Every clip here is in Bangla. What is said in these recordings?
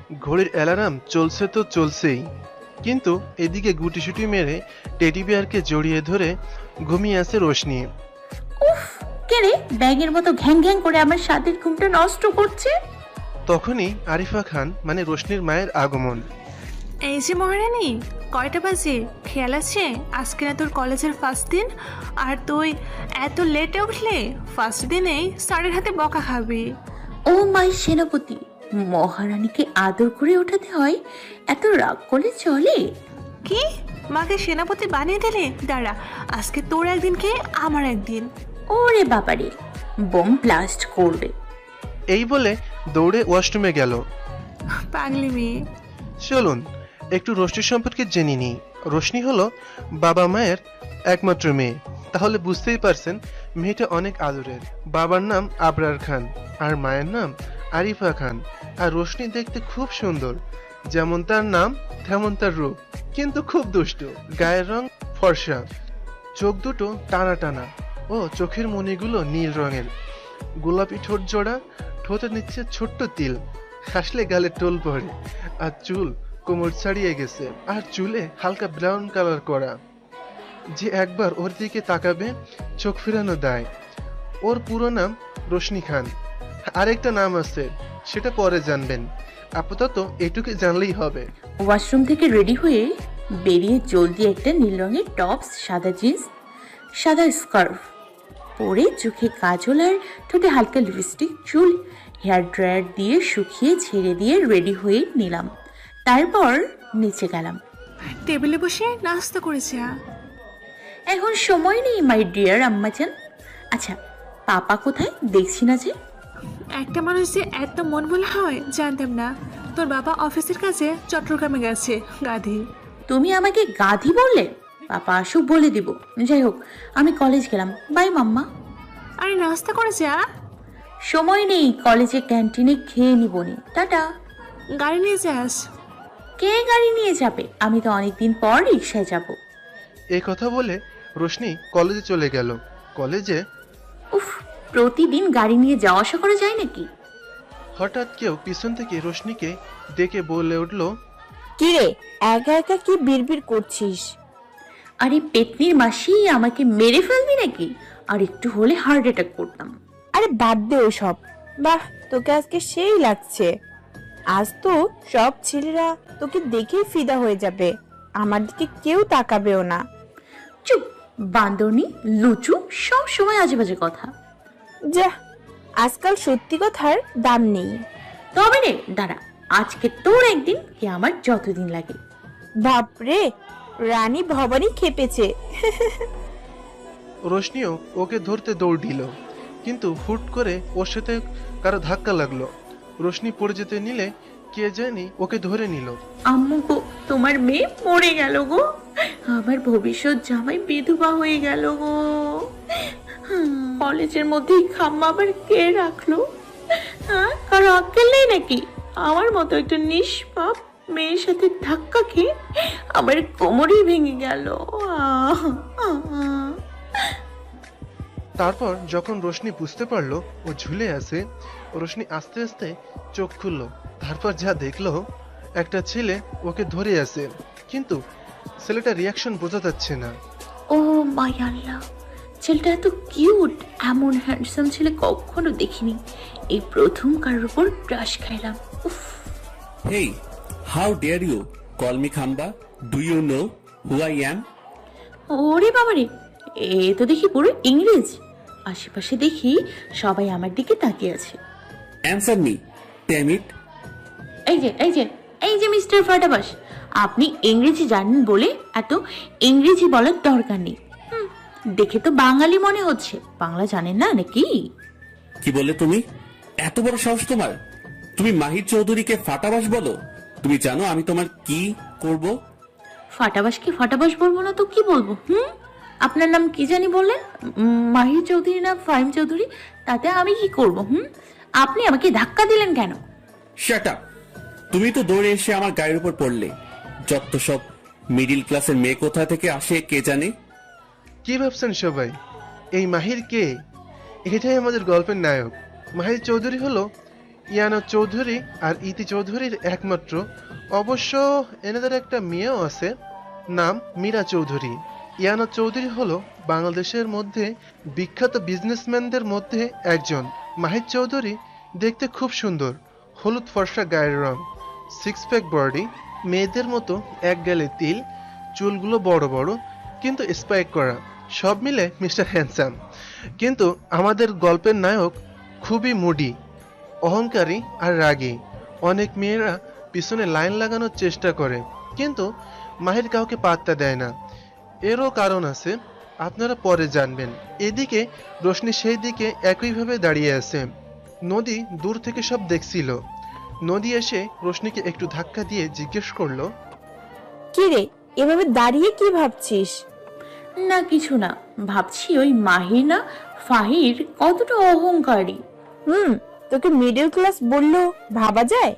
ঘড়ির অ্যালার্ম চলছে তো চলছেই, কিন্তু এদিকে গুটিসুটি মেরে টেডি বিয়ারকে জড়িয়ে ধরে ঘুমিয়ে আছে রোশনি। উফ, কে রে ব্যাগের মতো ঘ্যাং ঘ্যাং করে আমার সাথে ঘুমটা নষ্ট করছে? তখনই আরিফা খান মানে রোশনির মায়ের আগমন। এই যে মহারানী, কয়টা বাজে খেয়াল আছে? আজকে না তোর কলেজের ফার্স্ট দিন, আর তুই এত লেটে উঠলে ফার্স্ট দিনেই স্যারের হাতে বকা খাবি। ও মাই সেনাপতি, মহারানীকে আদর করে ওঠাতে হয়, এত রাগ করলে চলে? কি, মাকে সেনাপতি বানিয়ে দিলে? দাঁড়া, আজকে তোর একদিন কে আমার একদিন। ওরে বাবারে, বোম ব্লাস্ট করবে। এই বলে দৌড়ে ওয়াশরুমে গেল। পাগলি মেয়ে। চলুন একটু রোশনির সম্পর্কে জেনে নিই। রোশনি হলো বাবা মায়ের একমাত্র মেয়ে, তাহলে বুঝতেই পারছেন মেয়েটা অনেক আদরের। বাবার নাম আবরার খান আর মায়ের নাম আরিফা খান। আর রোশনি দেখতে খুব সুন্দর, যেমন তার নাম তেমন তার রূপ, কিন্তু খুব দুষ্টু। গায়ের রং ফর্সা, চোখ দুটো টানা টানা ও চোখের মণিগুলো নীল রঙের, গোলাপি ঠোঁট জোড়া, ঠোঁটে নিচ্ছে ছোট্ট তিল, হাসলে গালে টোল পড়ে, আর চুল কোমর ছাড়িয়ে গেছে, আর চুলে হালকা ব্রাউন কালার করা। যে একবার ওর দিকে তাকাবে চোখ ফিরানো দেয়। ওর পুরো নাম রোশনি খান, আরেকটা নাম আছে সেটা পরে জানবেন, আপাতত এটুকু জানলেই হবে। ওয়াশরুম থেকে রেডি হয়ে বেরিয়ে জলদি একটা নীল রঙের টপস, সাদা জিন্স, সাদা স্কার্ফ পরে, চোখে কাজল আর ঠোঁটে হালকা লিপস্টিক, চুল হেয়ার ড্রায়ার দিয়ে শুকিয়ে ছেড়ে দিয়ে রেডি হয়ে নিলাম। তারপর নিচে গেলাম। টেবিলে বসে নাস্তা করেছে। এখন সময় নেই মাই ডিয়ার আম্মাজান। আচ্ছা, পাপা কোথায় দেখছি না যে? একটা মানুষ যে এত মন ভোলা হয় জানতাম না। তোর বাবা অফিসের কাছে চট্টগ্রামে গেছে, গাধি। তুমি আমাকে গাধি বললে? পাপা আসুক বলে দিব। যাই হোক, আমি কলেজ গেলাম, বাই মাম্মা। আরে নাস্তা করেছে। সময় নেই, কলেজে ক্যান্টিনে খেয়ে নিবনি, টাটা। গাড়ি নিয়ে যাস? কে গাড়ি নিয়ে যাবে? আমি তো অনেকদিন পর রিক্সায় যাব। এই কথা বলে রোশনি কলেজে চলে গেল। কলেজে উফ, প্রতিদিন গাড়ি নিয়ে যাওয়া আসা করা যায় নাকি? হঠাৎ কেউ পিছন থেকে রোশনিকে ডেকে বলে উঠল, কি রে, একা একা কি বিড়বিড় করছিস? আরে পেতনির মাসি, আমাকে মেরে ফেলবি নাকি? আর একটু হলে হার্ট অ্যাটাক করতাম। আরে বাদ দে ওসব। বাহ, তোকে আজকে সেই লাগছে। আজ তো সব ছেলেরা তোকে দেখেই ফিদা হয়ে যাবে, আমার দিকে কেউ তাকাবেও না। চুপ, বান্দরনি, লুচু, সব সময় আজে বাজে কথা। যা, আজকাল সত্যি কথার দাম নেই। তবে রে, দাঁড়া, আজকে তোর একদিন, কি আমার যতদিন লাগে। বাপরে, রানী ভবানী খেপেছে। রোশনিও ওকে ধরতে দৌড় দিল, কিন্তু হুট করে ওর সাথে কারো ধাক্কা লাগলো। রোশনি পড়ে যেতে নিলে কে জানি ওকে ধরে নিল। আম্মু গো, তোমার মেয়ে মরে গেল গো। আমার ভবিষ্যৎ জামাই বিধবা হয়ে গেল গো। কলেজের মধ্যেই খাম্মা আবার কে রাখলো? হ্যাঁ, কারো আক্কেল নেই নাকি? আমার মতো একটা নিষ্পাপ মেয়ের সাথে ধাক্কা খেয়ে আমার কোমরই ভেঙে গেল। আহ, আহ। তারপর যখন রোশনি বুঝতে পারলো ও ঝুলে আছে, রোশনি আস্তে আস্তে চোখ খুললো। তারপর যা দেখলো, একটা ছেলে ওকে ধরে আছে, কিন্তু ছেলেটা রিয়াকশন বোঝা যাচ্ছে না। ও মাই আল্লাহ, ছেলেটা এত কিউট, এমন হ্যান্ডসাম ছেলে কখনো দেখিনি। এই প্রথম কারোর উপর ক্রাশ খাইলাম। উফ, Hey, how dare you call me Khamba? Do you know who I am? ওরে বাবারে, এ তো দেখি পুরো ইংরেজ। আশেপাশে দেখি সবাই আমার দিকে তাকিয়ে আছে। Answer me, damn it. এই যে এই যে এই যে মিস্টার ফাটাবাস, আপনি ইংরেজি জানেন বলে এত ইংরেজি বলার দরকার নেই। দেখে তো বাঙালি মনে হচ্ছে, বাংলা জানেন না নাকি? কি বলে তুমি? এত বড় সাহস তোমার? তুমি মাহির চৌধুরীকে ফাটাবাস বলো? তুমি জানো আমি তোমার কি করব? ফাটাবাসকে ফাটাবাস বলবো না তো কি বলবো? আপনার নাম কি জানি বললেন? মাহির চৌধুরী না ফাহিম চৌধুরী? তাতে আমি কি করব? আপনি আমাকে ধাক্কা দিলেন কেন? Shut up. তুমি তো দৌড়ে এসে আমার গায়ের উপর পড়লে। যত সব মিডিল ক্লাসের মেয়ে কোথা থেকে আসে কে জানে। কি ভাবছেন সবাই? এই মাহির কে? এটাই আমাদের গল্পের নায়ক। মাহির চৌধুরী হলো ইয়ানা চৌধুরী আর ইতি চৌধুরীর একমাত্র। অবশ্য এনাদের একটা মেয়েও আছে, নাম মীরা চৌধুরী। ইয়ানা চৌধুরী হলো বাংলাদেশের মধ্যে বিখ্যাত বিজনেসম্যানদের মধ্যে একজন। মাহির চৌধুরী দেখতে খুব সুন্দর, হলুদ ফর্সা গায়ের রং, সিক্স প্যাক বডি, মেয়েদের মতো এক গালে তিল, চুলগুলো বড় বড় কিন্তু স্পাইক করা, সব মিলে মিস্টার হ্যান্ডসাম। কিন্তু আমাদের গল্পের নায়ক খুবই মুডি, অহংকারী আর রাগী। অনেক মেয়েরা পিছনে লাইন লাগানোর চেষ্টা করে, কিন্তু মাহির কাউকে পাত্তা দেয় না। এরও কারণ আছে, আপনারা পরে জানবেন। এদিকে রোশনি সেই দিকে একইভাবে দাঁড়িয়ে আছে। নদী দূর থেকে সব দেখছিল। নদী এসে রোশনিকে একটু ধাক্কা দিয়ে জিজ্ঞেস করলো, কি রে, এভাবে দাঁড়িয়ে কি ভাবছিস? না কিছু না, ভাবছি ওই মাহির না ফাহির কতটা অহংকারী। তোকে মিডল ক্লাস বললো ভাবা যায়?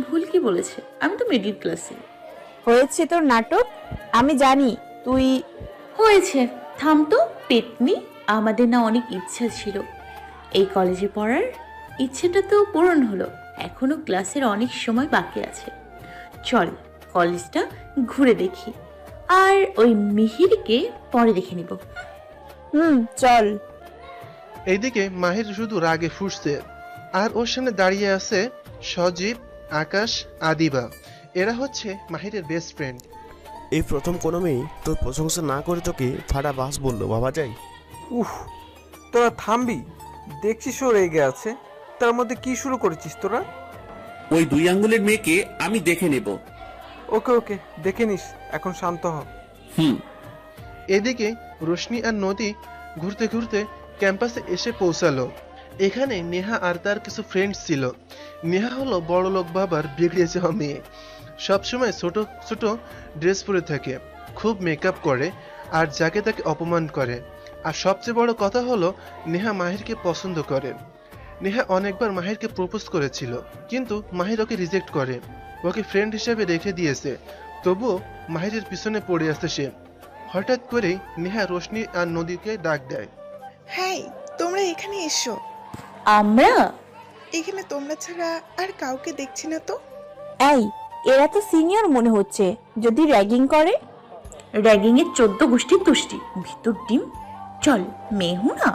ভুল কি বলেছে? আমি তো মিডিল ক্লাসে। হয়েছে তোর নাটক, আমি জানি তুই। হয়েছে, থাম তো পেতনি। আমাদের না অনেক ইচ্ছা ছিল এই কলেজে পড়ার, ইচ্ছেটা তো পূরণ হলো। এখনো ক্লাসের অনেক সময় বাকি আছে, চল কলেজটা ঘুরে দেখি, আর ওই মিহিরকে পরে দেখে নিব। চল। এইদিকে মাহির শুধু রাগে ফুঁসছে, আর ওর সামনে দাঁড়িয়ে আছে সজীব, আকাশ, আদিবা। এরা হচ্ছে মাহিরের বেস্ট ফ্রেন্ড। এই প্রথম কোনো মেয়ে তোর প্রশংসা না করে তোকে ফাটা বাস বললো, ভাবা যায়? উফ, তোরা থামবি? দেখছিস ও রেগে আছে, তার মধ্যে কি শুরু করেছিস তোরা? ওই 2 আঙ্গুলের মেয়েকে আমি দেখে নেব। ওকে ওকে, দেখে নিস, এখন শান্ত হ। এদিকে রোশনি আর নদী ঘুরতে ঘুরতে ক্যাম্পাসে এসে পৌঁছালো। এখানে নেহা আর তার কিছু ফ্রেন্ডস ছিল। নেহা হলো বড়লোক বাবার বিগড়ে যাওয়া মেয়ে, সবসময় ছোট ছোট ড্রেস পরে থাকে, খুব মেকআপ করে আর যাকে তাকে অপমান করে। আর সবচেয়ে বড় কথা হলো নেহা মাহিরকে পছন্দ করে। নেহা অনেকবার মাহিরকে প্রপোজ করেছিল, কিন্তু মাহির ওকে রিজেক্ট করে, ওকে ফ্রেন্ড হিসেবে রেখে দিয়েছে। তবুও মাহিরের পিছনে পড়ে আছে সে। হঠাৎ করেই নেহা রোশনি আর নদীকে ডাক দেয়। হাই, তোমরা এখানে এসো। আমরা? এখানে তোমরা ছাড়া আর কাউকে দেখছি না তো। এই, এরা তো সিনিয়র মনে হচ্ছে, যদি র্যাগিং করে? র্যাগিং এর 14 গোষ্ঠীর তুষ্টি, ভিতর ডিম। চল মেহু না।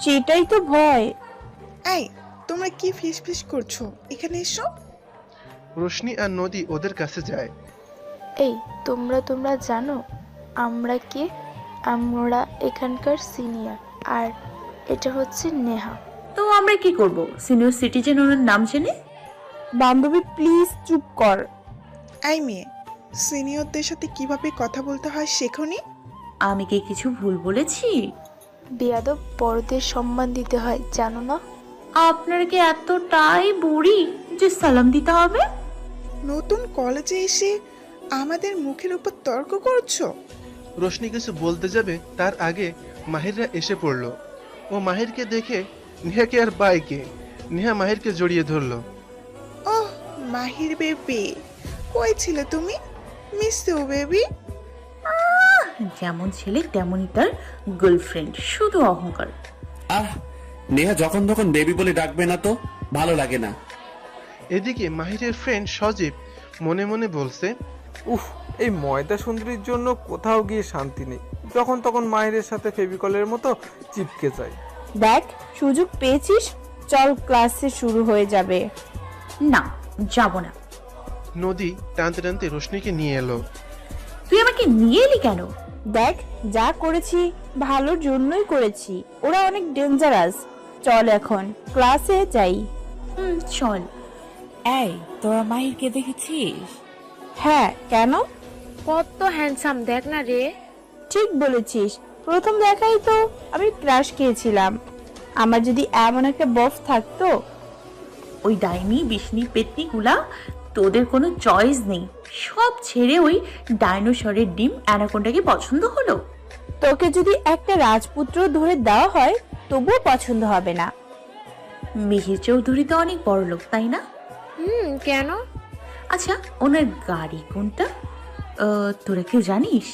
সেটাই তো ভয়। এই, তোমরা কি ফিস করছো? এখানে এসো। রোশনি আর নদী ওদের কাছে যায়। এই তোমরা জানো আমরা কে? আমরা এখানকার সিনিয়র, আর এটা হচ্ছে নেহা। তো আমরা কি করব? সিনিয়র সিটিজেন ওনার নাম জেনে? বান্ধবী প্লিজ চুপ কর। এই মেয়ে, সিনিয়রদের সাথে কিভাবে কথা বলতে হয় শেখোনি? আমি কি কিছু ভুল বলেছি? বেয়াদব বড়দের সম্মান দিতে হয়, জানো না? আপনার কি এতটাই বুড়ি যে সালাম দিতে হবে? নতুন কলেজে এসে আমাদের মুখের উপর তর্ক করছো? রোশনি কিছু বলতে যাবে তার আগে মাহিররা এসে পড়ল। ও মাহিরকে দেখে নেহাকে আর বাইকে, নেহা মাহিরকে জড়িয়ে ধরলো। ওহ মাহির বেবি, কই ছিলে তুমি? Miss you baby. যেমন ছেলে তেমনই তার গার্লফ্রেন্ড, শুধু অহংকার। নেহা যখন তখন বেবি বলে ডাকবে না তো, ভালো লাগে না। এদিকে মাহিরের ফ্রেন্ড সজীব মনে মনে বলছে, উফ, এই ময়দা সুন্দরীর জন্য কোথাও গিয়ে শান্তি নেই, যখন তখন মাহিরের সাথে ফেভিকলের মতো চিপকে যায়। দেখ, সুযোগ পেয়েছিস, চল ক্লাসে শুরু হয়ে যাবে। না, যাব না। নদী টানতে টানতে রোশনিকে নিয়ে এলো। তুই আমাকে নিয়ে এলি কেন? দেখ, যা করেছি ভালোর জন্যই করেছি, ওরা অনেক ডেঞ্জারাস। চল এখন ক্লাসে যাই। চল। এই, তোরা মাহিরকে দেখেছিস? হ্যাঁ, কেন? কত হ্যান্ডসাম, দেখ না রে। ঠিক বলেছিস, প্রথম দেখাই তো আমি ক্রাশ খেয়েছিলাম। আমার যদি এমন একটা বফ থাকতো। ওই ডাইনি বিষ্ণি পেতনিগুলা, তোদের কোনো চয়েস নেই, সব ছেড়ে ওই ডাইনোসরের ডিম অ্যানাকোন্ডাকে পছন্দ হলো। তোকে যদি একটা রাজপুত্র ধরে দেওয়া হয় তবুও পছন্দ হবে না। মিহির চৌধুরী তো অনেক বড় লোক, তাই না? কেন? আচ্ছা, ওনার গাড়ি কোনটা তোরা কেউ জানিস?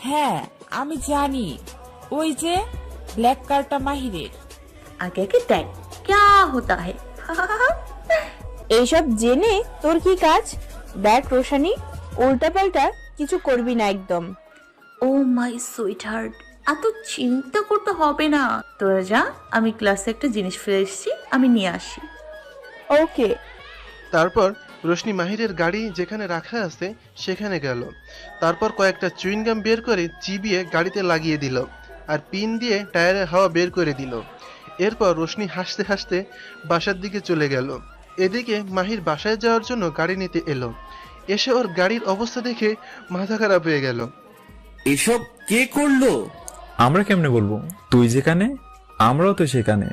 হ্যাঁ, আমি জানি, ওই যে ব্ল্যাক কারটা মাহিরের। আগে আগে দেখ ক্যা হতা হ্যায়। এইসব জেনে তোর কি কাজ? দেখ রোশানি, উল্টাপাল্টা কিছু করবি না একদম। ও মাই সুইট হার্ট, এত চিন্তা করতে হবে না। তোরা যা, আমি ক্লাসে একটা জিনিস ফেলে এসেছি, আমি নিয়ে আসি। ওকে। তারপর রোশনি মাহিরের গাড়ি যেখানে রাখা আছে সেখানে গেল। তারপর কয়েকটা চুইংগাম বের করে চিবিয়ে গাড়িতে লাগিয়ে দিল আর পিন দিয়ে টায়ারের হাওয়া বের করে দিল। এরপর রোশনি হাসতে হাসতে বাসার দিকে চলে গেল। এদিকে মাহির বাসায় যাওয়ার জন্য গাড়ি নিতে এলো। এসে ওর গাড়ির অবস্থা দেখে মাথা খারাপ হয়ে গেল। এসব কে করলো? আমরা কেমনে বলবো? তুই যেখানে আমরাও তো সেখানে।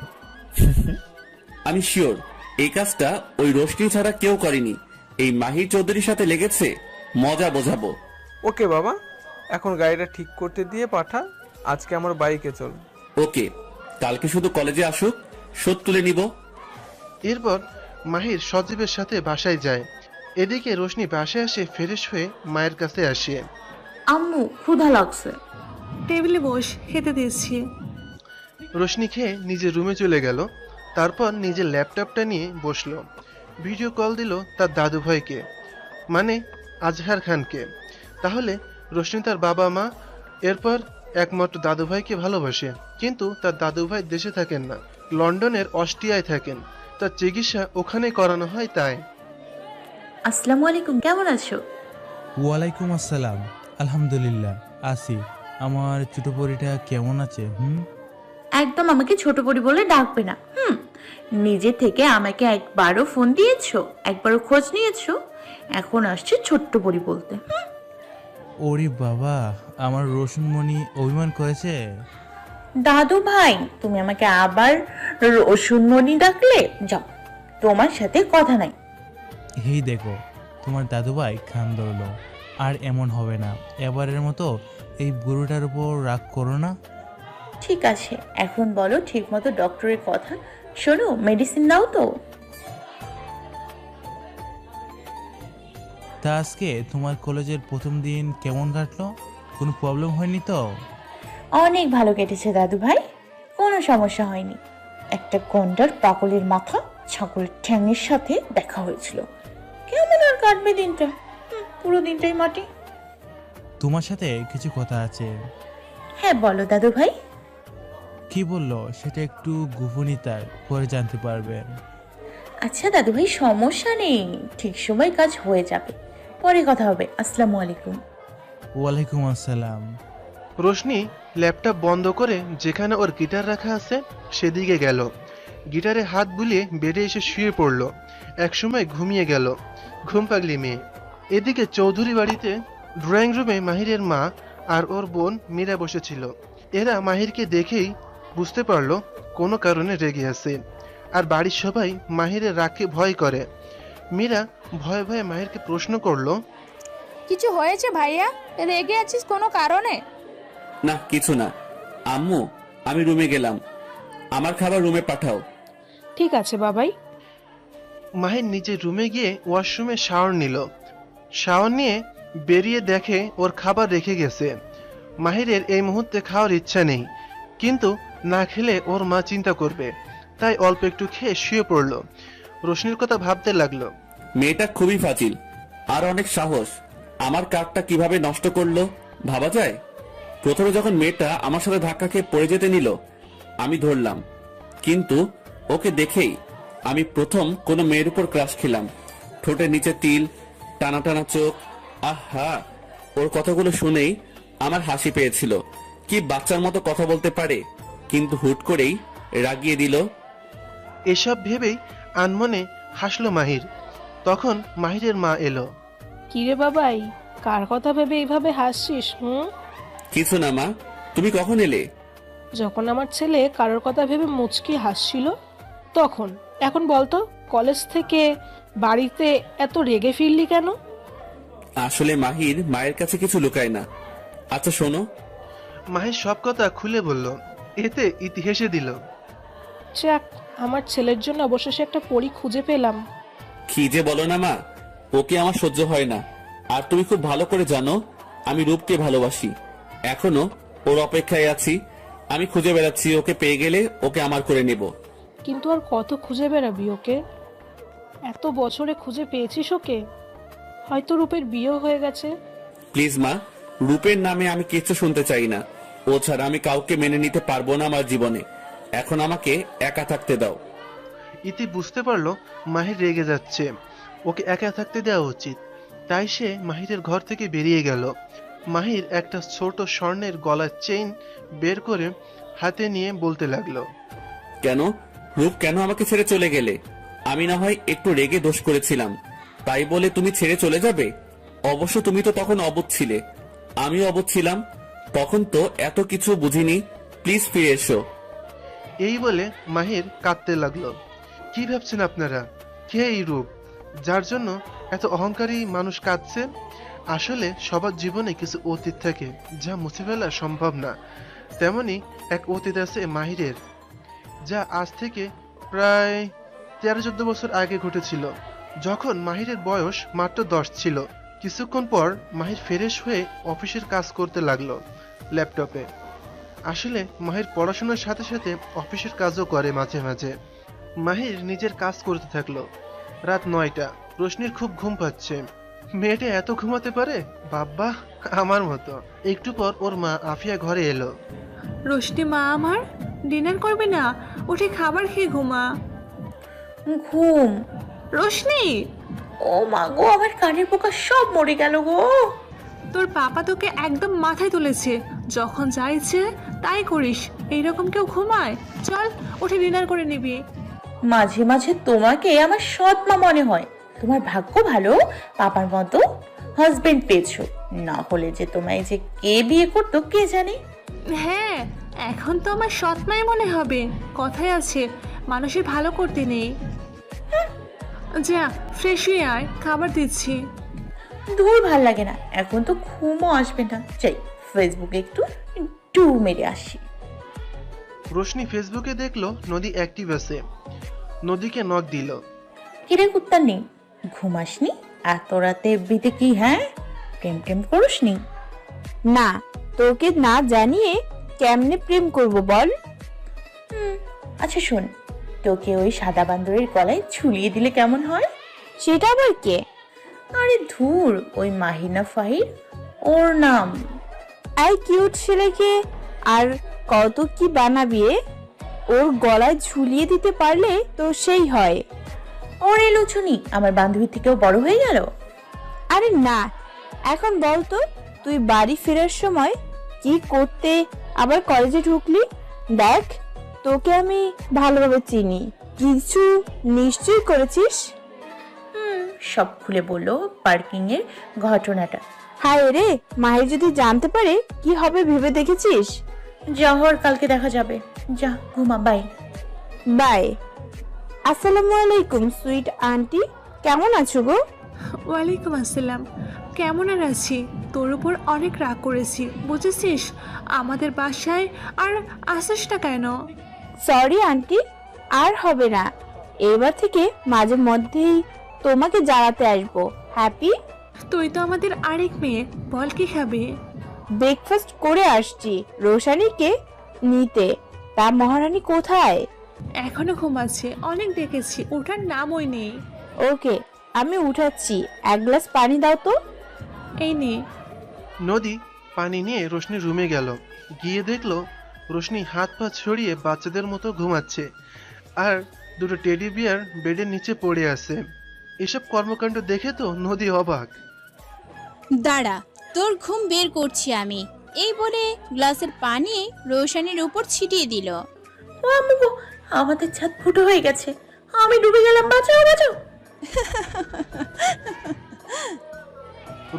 আমি শিওর এই কাজটা ওই রোশনি ছাড়া কেউ করেনি। এই মাহির চৌধুরীর সাথে লেগেছে, মজা বোঝাবো। ওকে বাবা, এখন গাড়িটা ঠিক করতে দিয়ে পাঠা, আজকে আমার বাইকে চল। ওকে, কালকে শুধু কলেজে আসুক, শোধ তুলে নিব। এরপর মাহির সজীবের সাথে বাসায় যায়। এদিকে রোশনি বাসায় এসে ফ্রেশ হয়ে মায়ের কাছে আসে। আম্মু ক্ষুধা লাগছে। টেবিলে বস, খেতে দিচ্ছি। রোশনি খেয়ে নিজের রুমে চলে গেল। তারপর নিজের ল্যাপটপটা নিয়ে বসলো। ভিডিও কল দিল তার দাদুভাইকে, মানে আজহার খানকে। তাহলে রোশনি তার বাবা মা এরপর একমাত্র দাদুভাইকে ভালোবাসে, কিন্তু তার দাদুভাই দেশে থাকেন না, লন্ডনের অস্ট্রিয়ায় থাকেন। তার চিকিৎসা ওখানেই করানো হয়। তাই আসসালামু আলাইকুম, কেমন আছো? ওয়ালাইকুম আসসালাম, আলহামদুলিল্লাহ আছি। আমার ছোট পরিটা কেমন আছে? একদম আমাকে ছোট পরি বলে ডাকবে না। নিজে থেকে আমাকে একবারও ফোন দিয়েছো, একবারও খোঁজ নিয়েছো, এখন আসছে ছোট্ট পরি বলতে। ওরে বাবা, আমার রোশনমণি অভিমান করেছে। দাদু ভাই, তুমি আমাকে আবার রসুনমণি ডাকলে? যাও, তোমার সাথে কথা নাই। হেই দেখো, তোমার দাদুভাই খান ধরলো। আর এমন হবে না, এবারের মতো এই বুড়োটার উপর রাগ করো না। ঠিক আছে, এখন বলো ঠিক মতো ডক্টরের কথা শোনো, মেডিসিন দাও তো। তা আজকে তোমার কলেজের প্রথম দিন কেমন কাটলো? কোনো প্রবলেম হয়নি তো? অনেক ভালো কেটেছে দাদু ভাই, কোনো সমস্যা হয়নি। একটা গন্ডার পাগলের মাথা ছাগলের ঠ্যাংয়ের সাথে দেখা হয়েছিল। কেমন আর কাটবে দিনটা? পুরো দিনটাই মাটি। তোমার সাথে কিছু কথা আছে। হ্যাঁ বলো দাদু ভাই। কি বললো সেটা একটু গোপনীয়তার পরে জানতে পারবেন। আচ্ছা দাদু ভাই, সমস্যা নেই, ঠিক সময় কাজ হয়ে যাবে, পরে কথা হবে। আসসালামু আলাইকুম। ওয়ালাইকুম আসসালাম। রোশনি ল্যাপটপ বন্ধ করে যেখানে ওর গিটার রাখা আছে সেদিকে গেল। গিটারে হাত বুলিয়ে বেডে এসে শুয়ে পড়ল। একসময় ঘুমিয়ে গেল, ঘুম পাগলি মেয়ে। এদিকে চৌধুরী বাড়িতে ড্রয়িং রুমে মাহিরের মা আর ওর বোন মীরা বসেছিল। এরা মাহিরকে দেখেই বুঝতে পারলো কোনো কারণে রেগে আছে, আর বাড়ির সবাই মাহিরের রাগকে ভয় করে। মীরা ভয়ে ভয়ে মাহিরকে প্রশ্ন করলো, কিছু হয়েছে ভাইয়া? রেগে আছিস কোনো কারণে? না, কিছু না আম্মু, আমি রুমে গেলাম, আমার খাবার রুমে পাঠাও। ঠিক আছে বাবাই। মাহির নিজের রুমে গিয়ে ওয়াশরুমে শাওয়ার নিল। শাওয়ার নিয়ে বেরিয়ে দেখে ওর খাবার রেখে গেছে। মাহিরের এই মুহূর্তে খাওয়ার ইচ্ছা নেই, কিন্তু না খেলে ওর মা চিন্তা করবে, তাই অল্প একটু খেয়ে শুয়ে পড়ল। রোশনির কথা ভাবতে লাগলো। মেয়েটা খুবই ফাজিল, আর অনেক সাহস। আমার কার্ডটা কিভাবে নষ্ট করলো ভাবা যায়? প্রথমে যখন মেয়েটা আমার সাথে ধাক্কা খেয়ে পড়ে যেতে নিল, আমি ধরলাম, কিন্তু ওকে দেখেই আমি প্রথম কোনো মেয়ের উপর ক্রাশ খেলাম। ঠোঁটের নিচে তিল, টানা টানা চোখ, আহা! ওর কথাগুলো শুনেই আমার হাসি পেয়েছিল। কি বাচ্চার মতো কথা বলতে পারে, কিন্তু হুট করেই রাগিয়ে দিল। এসব ভেবেই আনমনে হাসলো মাহির। তখন মাহিরের মা এলো। কিরে বাবাই, কার কথা ভেবে এইভাবে হাসছিস? কিছু না মা, তুমি কখন এলে? যখন আমার ছেলে কারোর কথা ভেবে মুচকি হাসছিল তখন। এখন বলতো, কলেজ থেকে বাড়িতে এত রেগে ফিরলি কেন? আসলে মাহির মায়ের কাছে কিছু লুকায় না। আচ্ছা শোনো। মাহির সব কথা খুলে বলল, এতে ইতি হেসে দিল। যাক, আমার ছেলের জন্য অবশেষে একটা পরী খুঁজে পেলাম। কি যে বলো না মা, ওকে আমার সহ্য হয় না। আর তুমি খুব ভালো করে জানো আমি রূপকে ভালোবাসি। এখনো ওর অপেক্ষায় আছি। আমি খুঁজে বেড়াচ্ছি, ওকে পেয়ে গেলে ওকে আমার করে নেব। কিন্তু আর কত খুঁজে বেড়াবি ওকে? এত বছরে খুঁজে পেয়েছিস ওকে? হয়তো রূপের বিয়ে হয়ে গেছে। প্লিজ মা, রূপের নামে আমি কিছু শুনতে চাই না। ও ছাড়া আমি কাউকে মেনে নিতে পারবো না আমার জীবনে। এখন আমাকে একা থাকতে দাও। ইতি বুঝতে পারলো মাহির রেগে যাচ্ছে, ওকে একা থাকতে দেওয়া উচিত। তাই সে মাহিরের ঘর থেকে বেরিয়ে গেল। মাহির একটা ছোট স্বর্ণের গলার চেইন বের করে হাতে নিয়ে বলতে লাগলো, কেন রূপ, কেন আমাকে ছেড়ে চলে গেলে? আমি না হয় একটু রেগে দোষ করেছিলাম, তাই বলে তুমি ছেড়ে চলে যাবে? অবশ্য তুমি তো তখন অবুঝ ছিলে, আমিও অবুঝ ছিলাম। তখন তো এত কিছু বুঝিনি। প্লিজ ফিরে এসো। এই বলে মাহির কাঁদতে লাগলো। কি ভাবছেন আপনারা? কে এই রূপ, যার জন্য এত অহংকারী মানুষ কাঁদছে? আসলে সবার জীবনে কিছু অতীত থাকে যা মুছে ফেলা সম্ভব না। তেমনি এক অতীত আছে মাহিরের, যা আজ থেকে প্রায় 13-14 বছর আগে ঘটেছিল, যখন মাহিরের বয়স মাত্র 10 ছিল। কিছুক্ষণ পর মাহির ফ্রেশ হয়ে অফিসের কাজ করতে লাগলো ল্যাপটপে। আসলে মাহির পড়াশোনার সাথে সাথে অফিসের কাজও করে মাঝে মাঝে। মাহির নিজের কাজ করতে থাকলো। রাত 9টা। রোশনির খুব ঘুম পাচ্ছে। মেয়েটা এত ঘুমাতে পারে, বাব্বা, আমার মতো। একটু পর ওর মা আফিয়া ঘরে এলো। রোশনি মা আমার, ডিনার করবে না? উঠে খাবার খেয়ে ঘুমা। ঘুম? রোশনি! ও মা গো, আমার কানের পোকা সব মরে গেল গো। তোর পাপা তোকে একদম মাথায় তুলেছে, যখন যা ইচ্ছে তাই করিস। এইরকম কেউ ঘুমায়? চল উঠে ডিনার করে নিবি। মাঝে মাঝে তোমাকে আমার সৎ মা মনে হয়। তোমার ভাগ্য ভালো, পাপার মতো হাজবেন্ড পেয়েছো, না হলে যে তোমায় যে কে বিয়ে করতো কে জানে। হ্যাঁ, এখন তো আমার সৎমাই মনে হবে। কথায় আছে মানুষের ভালো করতে নেই। যা ফ্রেশ হয়ে আয়, খাবার দিচ্ছি। দূর ভাল লাগে না, এখন তো ঘুমও আসবে না। যাই ফেসবুকে একটু মেরে আসি। রোশনি ফেসবুকে দেখলো নদী অ্যাক্টিভ আছে। নদীকে নক দিল। কিরে কুত্তার নেই, ঘুমাসনি এত রাতে? বিতে কি হ্যাঁ প্রেম টেম করিসনি? না, তোকে না জানিয়ে কেমনে প্রেম করব বল? আচ্ছা শোন, তোকে ওই সাদা বান্দরের গলায় ঝুলিয়ে দিলে কেমন হয়? সেটা আবার কে? আরে ধুর, ওই মাহিনা ফাহির ওর নাম। এই কিউট ছেলেকে আর কত কি বানাবি? ওর গলায় ঝুলিয়ে দিতে পারলে তো সেই হয়। ওর এলুচুনি আমার বান্ধবীর থেকেও বড় হয়ে গেল। আরে না, এখন বল তো, তুই বাড়ি ফেরার সময় কি করতে আবার কলেজে ঢুকলি? দেখ, তোকে আমি ভালোভাবে চিনি, কিছু নিশ্চয়ই করেছিস। সব খুলে বললো পার্কিং এর ঘটনাটা। হায় রে, মাহির যদি জানতে পারে কি হবে ভেবে দেখেছিস? জহর, কালকে দেখা যাবে। যা ঘুমা, বাই। বাই। আসসালামু আলাইকুম সুইট আন্টি, কেমন আছো গো? ওয়ালাইকুম আসসালাম। কেমন আর আছি? তোর উপর অনেক রাগ করেছি, বুঝেছিস? আমাদের বাসায় আর আসিস না কেন? সরি আন্টি, আর হবে না। এবার থেকে মাঝে মধ্যেই তোমাকে জ্বালাতে আসবো। হ্যাপি? তুই তো আমাদের আরেক মেয়ে, বল কি খাবে? ব্রেকফাস্ট করে আসছি রোশানীকে নিতে। তা মহারানী কোথায়? এখনো ঘুমাচ্ছে, অনেক দেখেছি, ওঠার নামই নেই। ওকে, আমি উঠাচ্ছি। এক গ্লাস পানি দাও তো। এই নে। নদী পানি নিয়ে রোশনির রুমে গেল। গিয়ে দেখলো রোশনি হাত পা ছড়িয়ে বাচ্চাদের মতো ঘুমাচ্ছে, আর দুটো টেডি বিয়ার বেডের নিচে পড়ে আছে। এসব কর্মকাণ্ড দেখে তো নদী অবাক। দাঁড়া, তোর ঘুম বের করছি আমি, এই বলে গ্লাসের পানি রোশানির উপর ছিটিয়ে দিল। আমাদের ছাদ ফুটো হয়ে গেছে, আমি ডুবে গেলাম, বাঁচাও বাঁচাও।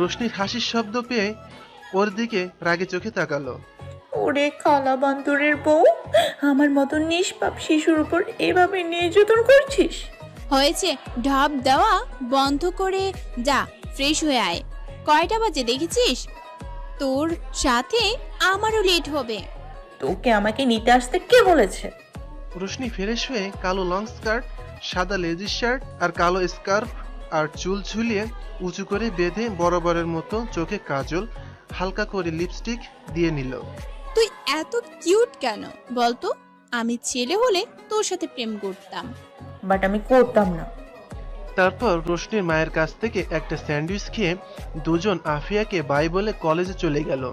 রোশনির হাসির শব্দ পেয়ে ওর দিকে রাগে চোখে তাকালো। ওরে কালা বান্দরের বউ, আমার মতো নিষ্পাপ শিশুর উপর এভাবে নির্যাতন করছিস? হয়েছে, ঢপ দেওয়া বন্ধ করে যা ফ্রেশ হয়ে আয়। কয়টা বাজে দেখেছিস? তোর সাথে আমারও লেট হবে। তোকে আমাকে নিতে আসতে কে বলেছে? রোশনি ফ্রেশ হয়ে কালো লং স্কার্ট, সাদা লেজিস শার্ট আর কালো স্কার্ফ আর চুল ঝুলিয়ে উঁচু করে বেঁধে বরাবরের মতো চোখে কাজল, হালকা করে লিপস্টিক দিয়ে নিল। তুই এত কিউট কেন বলতো? আমি ছেলে হলে তোর সাথে প্রেম করতাম। বাট আমি করতাম না। তারপর রোশনির মায়ের কাছ থেকে একটা স্যান্ডউইচ খেয়ে দুজন আফিয়াকে বাই বলে কলেজে চলে গেল।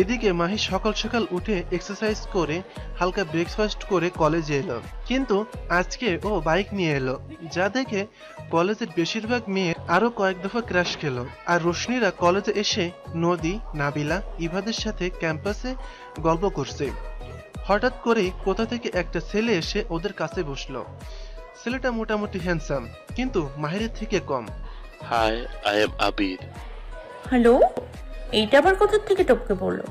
এদিকে মাহি সকাল সকাল উঠে এক্সারসাইজ করে হালকা ব্রেকফাস্ট করে কলেজে এলো, কিন্তু আজকে ও বাইক নিয়ে এলো, যা দেখে কলেজের বেশিরভাগ মেয়ে আরো কয়েক দফা ক্র্যাশ খেলো। আর রোশনিরা কলেজে এসে নদী, নাবিলা, ইভাদের সাথে ক্যাম্পাসে গল্প করছে। হঠাৎ করেই কোথা থেকে একটা ছেলে এসে ওদের কাছে বসলো। ছেলেটা মোটামুটি হ্যান্ডসাম, কিন্তু মাহিরের থেকে কম। Hi, I am Abir. Hello, এইটা আবার কোথা থেকে টপকে পড়লো?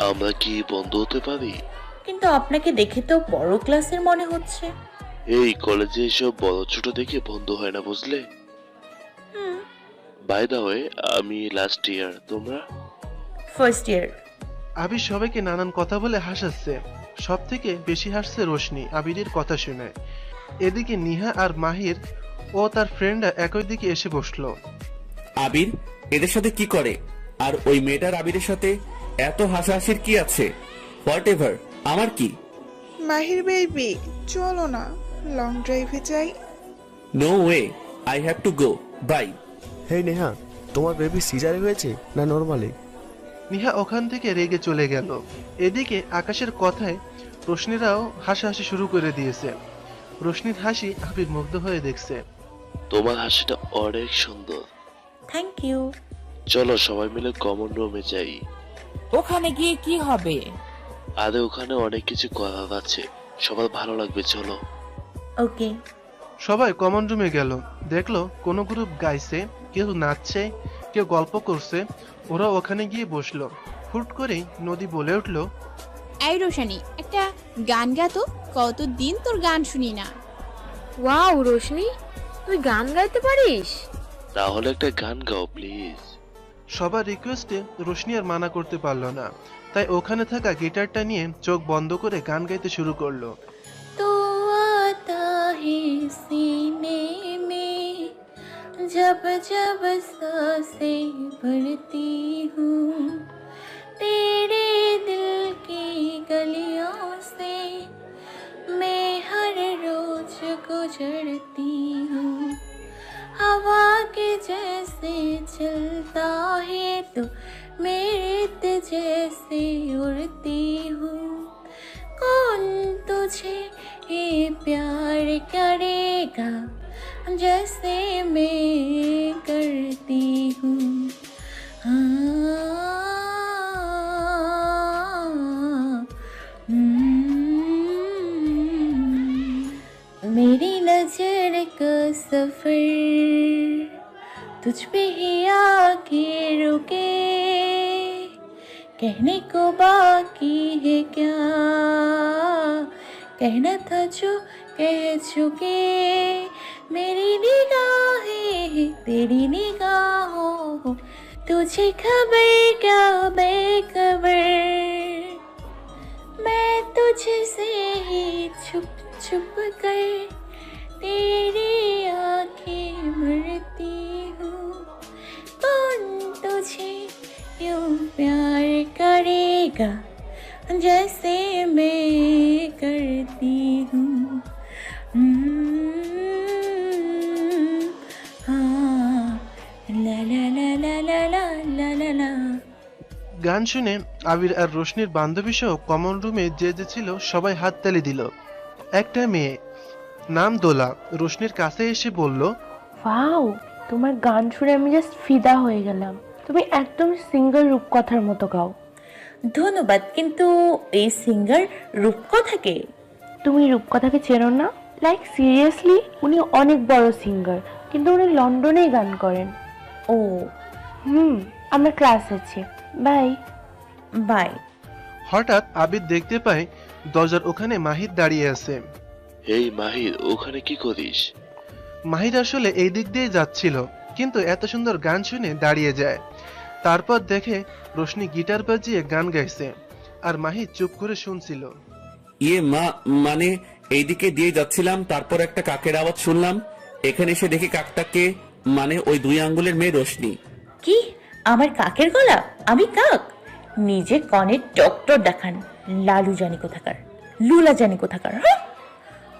আমরা কি বন্ধু হতে পারি? কিন্তু আপনাকে দেখে তো বড় ক্লাসের মনে হচ্ছে। এই কলেজে এসব বড় ছোট দেখে বন্ধু হয় না, বুঝলে? বাই দা ওয়ে, আমি লাস্ট ইয়ার, তোমরা? First year. আবির সবাইকে নানান কথা বলে হাসাচ্ছে। সব থেকে বেশি হাসছে রোশনি আবিরের কথা শুনে। এদিকে নিহা আর মাহির ও তার ফ্রেন্ডরা একই দিকে এসে বসলো। আবির এদের সাথে কি করে? আর ওই মেয়েটার আবিরের সাথে এত হাসাহাসির কি আছে? হোয়াট এভার, আমার কি? মাহির বেবি, চলো না, লং ড্রাইভে যাই। No way, I have to go, bye. Hey Neha, তোমার বেবি সিজারে হয়েছে না নর্মালি? নিহা ওখান থেকে রেগে চলে গেল। এদিকে আকাশের কথায় রোশনিরাও হাসাহাসি শুরু করে দিয়েছে। রোশনির হাসি আবির মুগ্ধ হয়ে দেখছে। তোমার হাসিটা অনেক সুন্দর। Thank you. চলো সবাই মিলে কমন রুমে যাই। ওখানে গিয়ে কি হবে? আরে ওখানে অনেক কিছু করার আছে, সবার ভালো লাগবে, চলো। ওকে। সবাই কমন রুমে গেল। দেখলো কোনো গ্রুপ গাইছে, কেউ নাচছে, কেউ গল্প করছে। ওরা ওখানে গিয়ে বসলো। হুট করেই নদী বলে উঠলো, এই রোশানি, একটা গান গা তো, কতদিন তোর গান শুনি না। ওয়াও রোশনি, তুই গান গাইতে পারিস? তাহলে একটা গান গাও প্লিজ। সবার রিকোয়েস্টে রোশনি আর মানা করতে পারলো না, তাই ওখানে থাকা গিটারটা নিয়ে চোখ বন্ধ করে গান গাইতে শুরু করলো। তো आता है सीने में जब जब सांसें भरती हूँ, तेरे दिल की गलियों से मैं हर रोज गुजरती हूँ। हवा के जैसे चलता है तो मेरे जैसे उड़ती हूँ। कौन तुझे ये प्यार करेगा जैसे मैं करती हूँ। मेरी नजर का सफर तुझ पे ही आके रुके, कहने को बाकी है क्या, कहना था जो कह चुके। मेरी निगाहें तेरी निगाहों, तुझे खबर क्या बेखबर, मैं तुझसे ही छुप छुप कर तेरी आंखें भरती हूँ। कौन तुझे यूं प्यार करेगा जैसे मैं करती हूँ। हाँ, ला ला ला ला ला ला ला ला ला। গান শুনে আবির আর রোশনির বান্ধবী সহ কমন রুমে যে যে ছিল সবাই হাততালি দিল। একটা মেয়ে নাম দোলা রোশনির কাছে এসে বলল, ওয়াও, তোমার গান শুনে আমি জাস্ট ফিদা হয়ে গেলাম। তুমি একদম সিঙ্গেল রূপকথার মতো গাও। ধন্যবাদ, কিন্তু এই সিঙ্গার রূপকথাকে? তুমি রূপকথাকে চেনো না? লাইক সিরিয়াসলি, উনি অনেক বড় সিঙ্গার, কিন্তু উনি লন্ডনেই গান করেন। ও আমার ক্লাস আছে, বাই বাই। হঠাৎ আবির দেখতে পায় দরজার ওখানে মাহির দাঁড়িয়ে আছে। এই মাহির, ওখানে কি করিস? মাহির আসলে এই দিক দিয়ে যাচ্ছিল, কিন্তু এত সুন্দর গান শুনে দাঁড়িয়ে যায়। তারপর দেখে রোশনি গিটার বাজিয়ে গান গাইছে, আর মাহি চুপ করে শুনছিল। মানে এইদিকে দিয়ে যাচ্ছিলাম, তারপর একটা কাকের আওয়াজ শুনলাম। এখানে এসে দেখি কাকটাকে, মানে ওই 2 আঙ্গুলের মেয়ে রোশনি। কি, আমার কাকের গলা? আমি কাক? নিজে কনের ডক্টর দেখান, লালু জানি কোথাকার, লুলা জানি কোথাকার।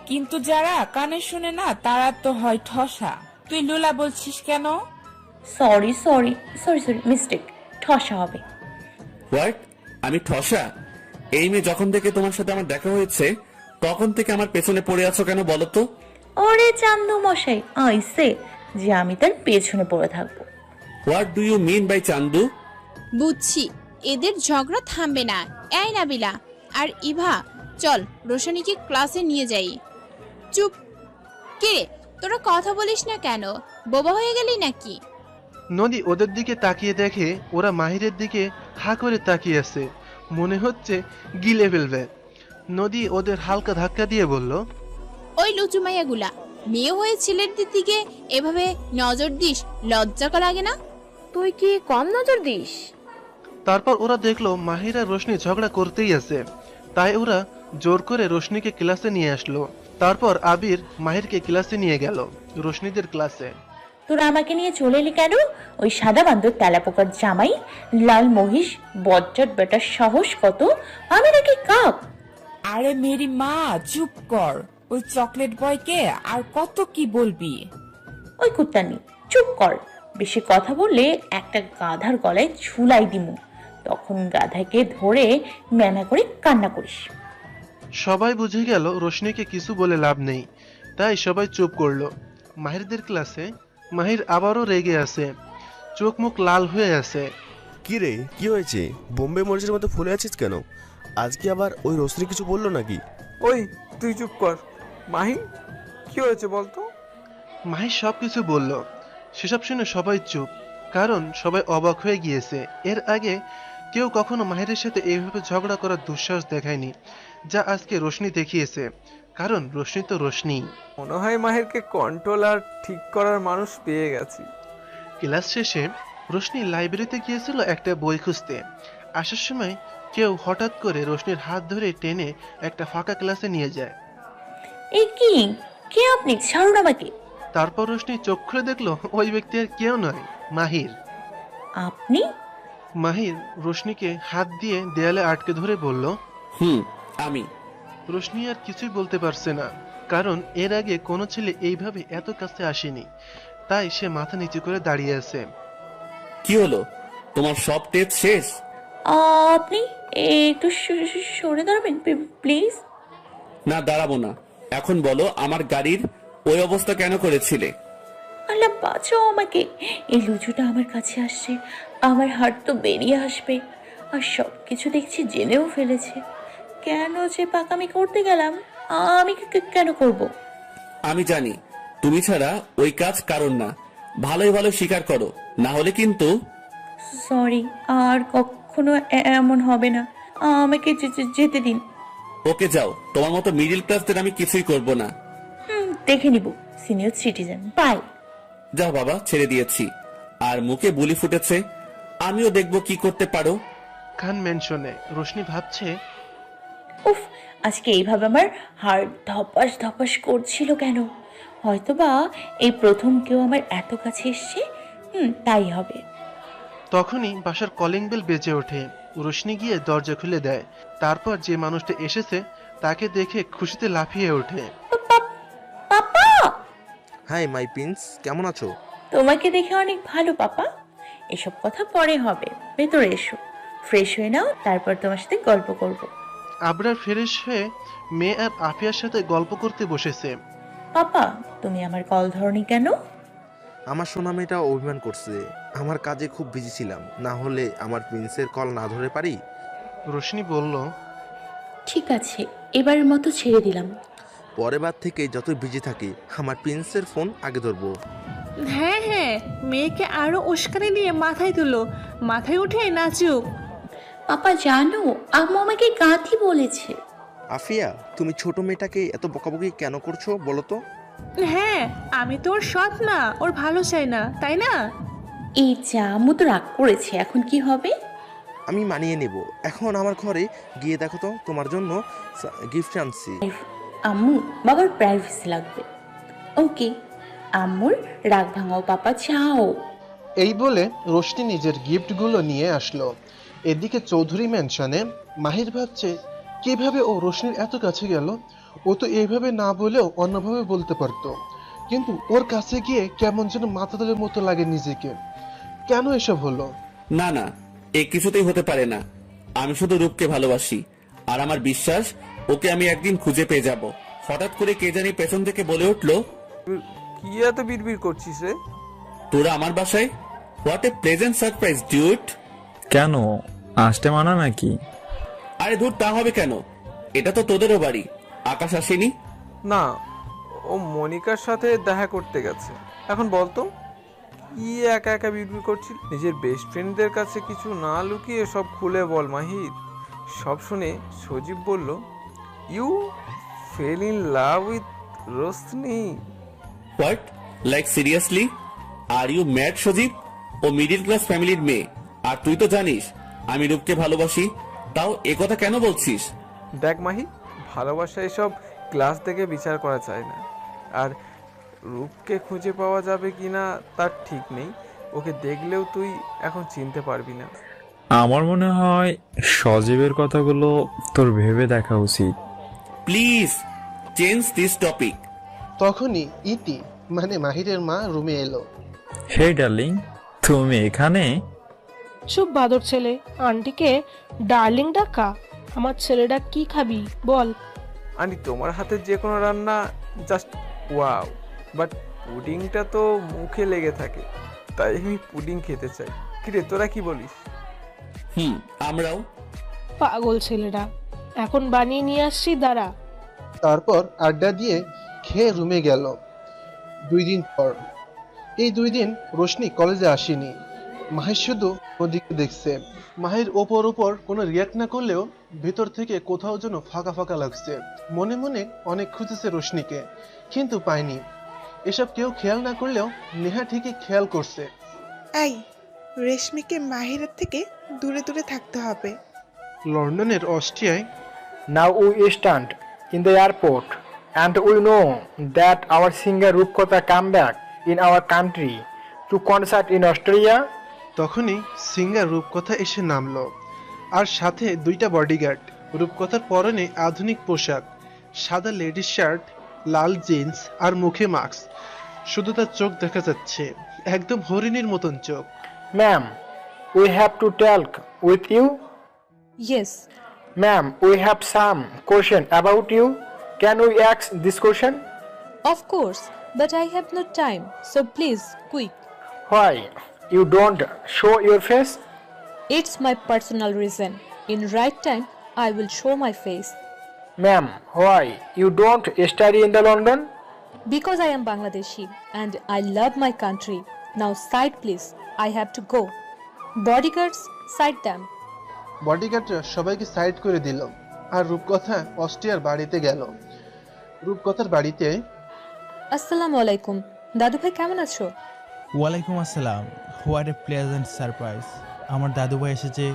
কিন্তু যারা কানে শুনে না তারা তো হয় ঠসা। তুই লোলা বলছিস কেন? Sorry sorry sorry sorry mistake, ঠসা হবে। হোয়াট? আমি ঠসা? এই মেয়ে যখন থেকে তোমার সাথে আমার দেখা হয়েছে তখন থেকে আমার পেছনে পড়ে আছো কেন বলো তো? ওরে চান্দু মশাই আইসে যে আমি তার পেছনে পড়ে থাকবো। What do you mean by Chandu? বুঝছি, এদের ঝগড়া থামবে না। এই নাবিলা আর ইভা, চল রোশানীকে ক্লাসে নিয়ে যাই। চুপ! কে রে, তোরা কথা বলিস না কেন? বোবা হয়ে গেলি নাকি? নদী ওদের দিকে তাকিয়ে দেখে ওরা মাহিরের দিকে হা করে তাকিয়ে আছে, মনে হচ্ছে গিলে ফেলবে। নদী ওদের হালকা ধাক্কা দিয়ে বলল, ওই লুচু মাইয়াগুলা, মেয়ে হয়ে ছেলেদের দিকে এভাবে নজর দিস, লজ্জা লাগে না? তুই কি কম নজর দিস? তারপর ওরা দেখলো মাহির আর রোশনি ঝগড়া করতেই আছে, তাই ওরা জোর করে রোশনিকে ক্লাসে নিয়ে আসলো। তারপর আবির মাহিরকে ক্লাসে নিয়ে গেল, রোশনিদের ক্লাসে। তোরা আমাকে নিয়ে চলে এলি কেন? ওই সাদা বান্দর তেলাপোকার জামাই, লাল মহিষ বজ্জাত বেটার সাহস কত! আমি নাকি কাক? আরে মেরি মা, চুপ কর। ওই চকলেট বয়কে আর কত কি বলবি? ওই কুত্তানি, চুপ কর। বেশি কথা বললে একটা গাধার গলায় ঝুলাই দিমু, তখন গাধাকে ধরে ম্যানা করে কান্না করিস। সবাই বুঝে গেল রোশনিকে কিছু বলে লাভ নেই, তাই সবাই চুপ করলো। মাহিরদের ক্লাসে মাহির আবারও রেগে আছে, চোখ মুখ লাল হয়ে আছে। কি রে, কি হয়েছে? বোম্বে মরিচের মতো ফুলে আছিস কেন? আজকে আবার ওই রোশনি কিছু বললো নাকি? ওই তুই চুপ কর। মাহি, কি হয়েছে বলতো? মাহির সবকিছু বলল। সেসব শুনে সবাই চুপ, কারণ সবাই অবাক হয়ে গিয়েছে। এর আগে কেউ কখনো মাহিরের সাথে এইভাবে ঝগড়া করার দুঃসাহস দেখায়নি, যা আজকে রোশনি দেখিয়েছে। কারণ রোশনি তো রোশনি। মনে হয় মাহিরকে কন্ট্রোল আর ঠিক করার মানুষ পেয়ে গেছি। ক্লাস শেষে রোশনি লাইব্রেরিতে গিয়েছিল একটা বই খুঁজতে। আসার সময় কেউ হঠাৎ করে রোশনির হাত ধরে টেনে একটা ফাঁকা ক্লাসে নিয়ে যায়। এই কি, কে আপনি? ছাড়ুন আমাকে। তারপর রোশনি চোখ খুলে দেখলো ওই ব্যক্তি আর কেউ নয়, মাহির। আপনি? মাহির রোশনিকে হাত দিয়ে দেয়ালে আটকে ধরে বলল, আমি। রোশনি আর কিছুই বলতে পারছে না, কারণ এর আগে কোনো ছেলে এইভাবে এত কাছে আসেনি, তাই সে মাথা নিচু করে দাঁড়িয়ে আছে। কি হলো, তোমার সব টেস্ট শেষ? আপনি একটু সরে দাঁড়াবেন প্লিজ? না, দাঁড়াবো না। এখন বলো, আমার গাড়ির ওই অবস্থা কেন করেছিলে? আল্লাহ বাঁচাও আমাকে, এই লুচুটা আমার কাছে আসছে, আমার হাত তো বেরিয়ে আসবে। আর সব কিছু দেখছি জেনেও ফেলেছে। কেন যে পাকামি করতে গেলাম? আমি কেন করব? আমি জানি তুমি ছাড়া ওই কাজ কারণ না। ভালোই ভালো স্বীকার করো, না হলে কিন্তু। সরি, আর কখনো এমন হবে না। আমাকে যেতে দিন। ওকে যাও, তোমার মতো মিডিল ক্লাসদের আমি কিছুই করব না। দেখে নিব, সিনিয়র সিটিজেন। বাই। যাও বাবা, ছেড়ে দিয়েছি। আর মুখে বুলি ফুটেছে, আমিও দেখব কি করতে পারো। খান মেনশনে রোশনি ভাবছে, উফ, আজকে এইভাবে আমার হার্ট ধপাস ধপাস করছিল কেন? হয়তোবা এই প্রথম কেউ আমার এত কাছে এসছে। তাই হবে। তখনই বাসার কলিং বেল বেজে ওঠে। রোশনি গিয়ে দরজা খুলে দেয়। তারপর যে মানুষটা এসেছে তাকে দেখে খুশিতে লাফিয়ে ওঠে। পাপা! হাই মাই প্রিন্স, কেমন আছো? তোমাকে দেখে অনেক ভালো পাপা। এসব কথা পরে হবে, ভেতরে এসো, ফ্রেশ হয়ে নাও, তারপর তোমার সাথে গল্প করব। আবরার ফ্রেশ হয়ে মেয়ে আর আফিয়ার সাথে গল্প করতে বসেছে। পাপা, তুমি আমার কল ধরনি কেন? আমার সোনা মেয়েটা অভিমান করছে, আমার কাজে খুব বিজি ছিলাম, না হলে আমার প্রিন্সের কল না ধরে পারি। রোশনি বলল, ঠিক আছে, এবারের মতো ছেড়ে দিলাম। পরের বার থেকে যতই বিজি থাকি আমার প্রিন্সের ফোন আগে ধরবো। হ্যাঁ হ্যাঁ, মেয়েকে আরো উস্কানি দিয়ে মাথায় তুলো, মাথায় উঠে নাচুক। পাপা জানো, আম্মু আমাকে গাঁথি বলেছে। আফিয়া, তুমি ছোট মেয়েটাকে এত বকাবকি কেন করছো বলো তো? হ্যাঁ, আমি তো ওর সৎ না, ওর ভালো চাই না, তাই না? এই যা, আম্মু তো রাগ করেছে, এখন কি হবে? আমি মানিয়ে নেব। এখন আমার ঘরে গিয়ে দেখো তো, তোমার জন্য গিফট আনছি। আম্মু, বাবার প্রাইভেসি লাগবে। ওকে, আম্মুর রাগ ভাঙাও পাপা, চাও। এই বলে রোশনি নিজের গিফটগুলো নিয়ে আসলো। এদিকে চৌধুরী ম্যানশনে মাহির ভাবছে কিভাবে ও রোশনির এত কাছে গেল। ও তো এইভাবে না বলেও অন্যভাবে বলতে পারতো, কিন্তু ওর কাছে গিয়ে কেমন যেন মাতালের মতো লাগে নিজেকে। কেন এসব হলো? না না, এ কিছুতেই হতে পারে না। আমি শুধু রূপকে ভালোবাসি, আর আমার বিশ্বাস ওকে আমি একদিন খুঁজে পেয়ে যাব। হঠাৎ করে কে জানি পেছন থেকে বলে উঠলো, কি এত বিড়বিড় করছিস রে? তোরা আমার বাসায়? What a pleasant surprise ডিউড। কেন, আসতে মানা নাকি? আরে ধুর, তা হবে কেন? এটা তো তোদেরও বাড়ি। আকাশ আসেনি? না, ও মনিকার সাথে দেখা করতে গেছে। এখন বলতো, কি একা একা বিড়বিড় করছিল? নিজের বেস্ট ফ্রেন্ডদের কাছে কিছু না লুকিয়ে সব খুলে বল মাহির। সব শুনে সজীব বলল, you fell in love with Roshni? What, like seriously? Are you mad Sajib? ও মিডিল ক্লাস ফ্যামিলির মেয়ে, আর তুই তো জানিস আমি রূপকে ভালোবাসি। তাও একথা কেন বলছিস? দেখ মাহি, ভালোবাসা এসব ক্লাস থেকে বিচার করা যায় না। আর রূপকে খুঁজে পাওয়া যাবে কিনা তার ঠিক নেই। ওকে দেখলেও তুই এখন চিনতে পারবি না। আমার মনে হয় সজীবের কথাগুলো তোর ভেবে দেখা উচিত। Please change this topic. তখনই ইতি মানে মাহিরের মা রুমে এলো। হে ডার্লিং, তুমি এখানে? খুব বাদর ছেলে, আন্টিকে ডার্লিং ডাকা। আমার ছেলেটা কি খাবি বল? আন্টি, তোমার হাতের যে কোনো রান্না জাস্ট ওয়াও, বাট পুডিংটা তো মুখে লেগে থাকে, তাই আমি পুডিং খেতে চাই। কিরে, তোরা কি বলিস? আমরাও। পাগল ছেলেটা, এখন বানিয়ে নিয়ে আসছি, দাঁড়া। তারপর আড্ডা দিয়ে খেয়ে রুমে গেল। 2 দিন পর, এই 2 দিন রোশনি কলেজে আসেনি। মাহির শুধু ওদিকে দেখছে। মাহির ওপর কোনো রিয়াক্ট না করলেও ভেতর থেকে কোথাও যেন ফাঁকা ফাঁকা লাগছে। মনে মনে অনেক খুঁজেছে রোশনিকে, কিন্তু পায়নি। এসব কেউ খেয়াল না করলেও নেহা ঠিকই খেয়াল করছে। এই, রেশমিকে মাহিরের থেকে দূরে দূরে থাকতে হবে। লন্ডনের অস্ট্রিয়ায় Now we stand in the airport and we know that our singer Rupkota come back in our country to concert in Australia. তখনই সিঙ্গার রূপকথা এসে নামলো, আর সাথে 2টা বডিগার্ড। রূপকথার পরনে আধুনিক পোশাক, সাদা লেডিস শার্ট, লাল জিন্স আর মুখে মাস্ক। শুধু তার চোখ দেখা যাচ্ছে, একদম হরিণীর মতন চোখ। Ma'am, we have to talk with you. Yes. Ma'am, we have some question about you. Can we ask this question? Of course, but I have no time, so please, quick. Why you don't show your face? It's my personal reason. In right time, I will show my face. Ma'am, why you don't study in the London? Because I am Bangladeshi and I love my country. Now side please, I have to go. Bodyguards, side them. বডিগার্ডরা সবাইকে সাইড করে দিল, আর রূপকথা অস্ট্রিয়ার বাড়িতে গেল। রূপকথার বাড়িতে। আসসালামু আলাইকুম, দাদু ভাই কেমন আছো? ওয়ালাইকুম আসসালাম। What a pleasant surprise. আমার দাদু ভাই এসেছে,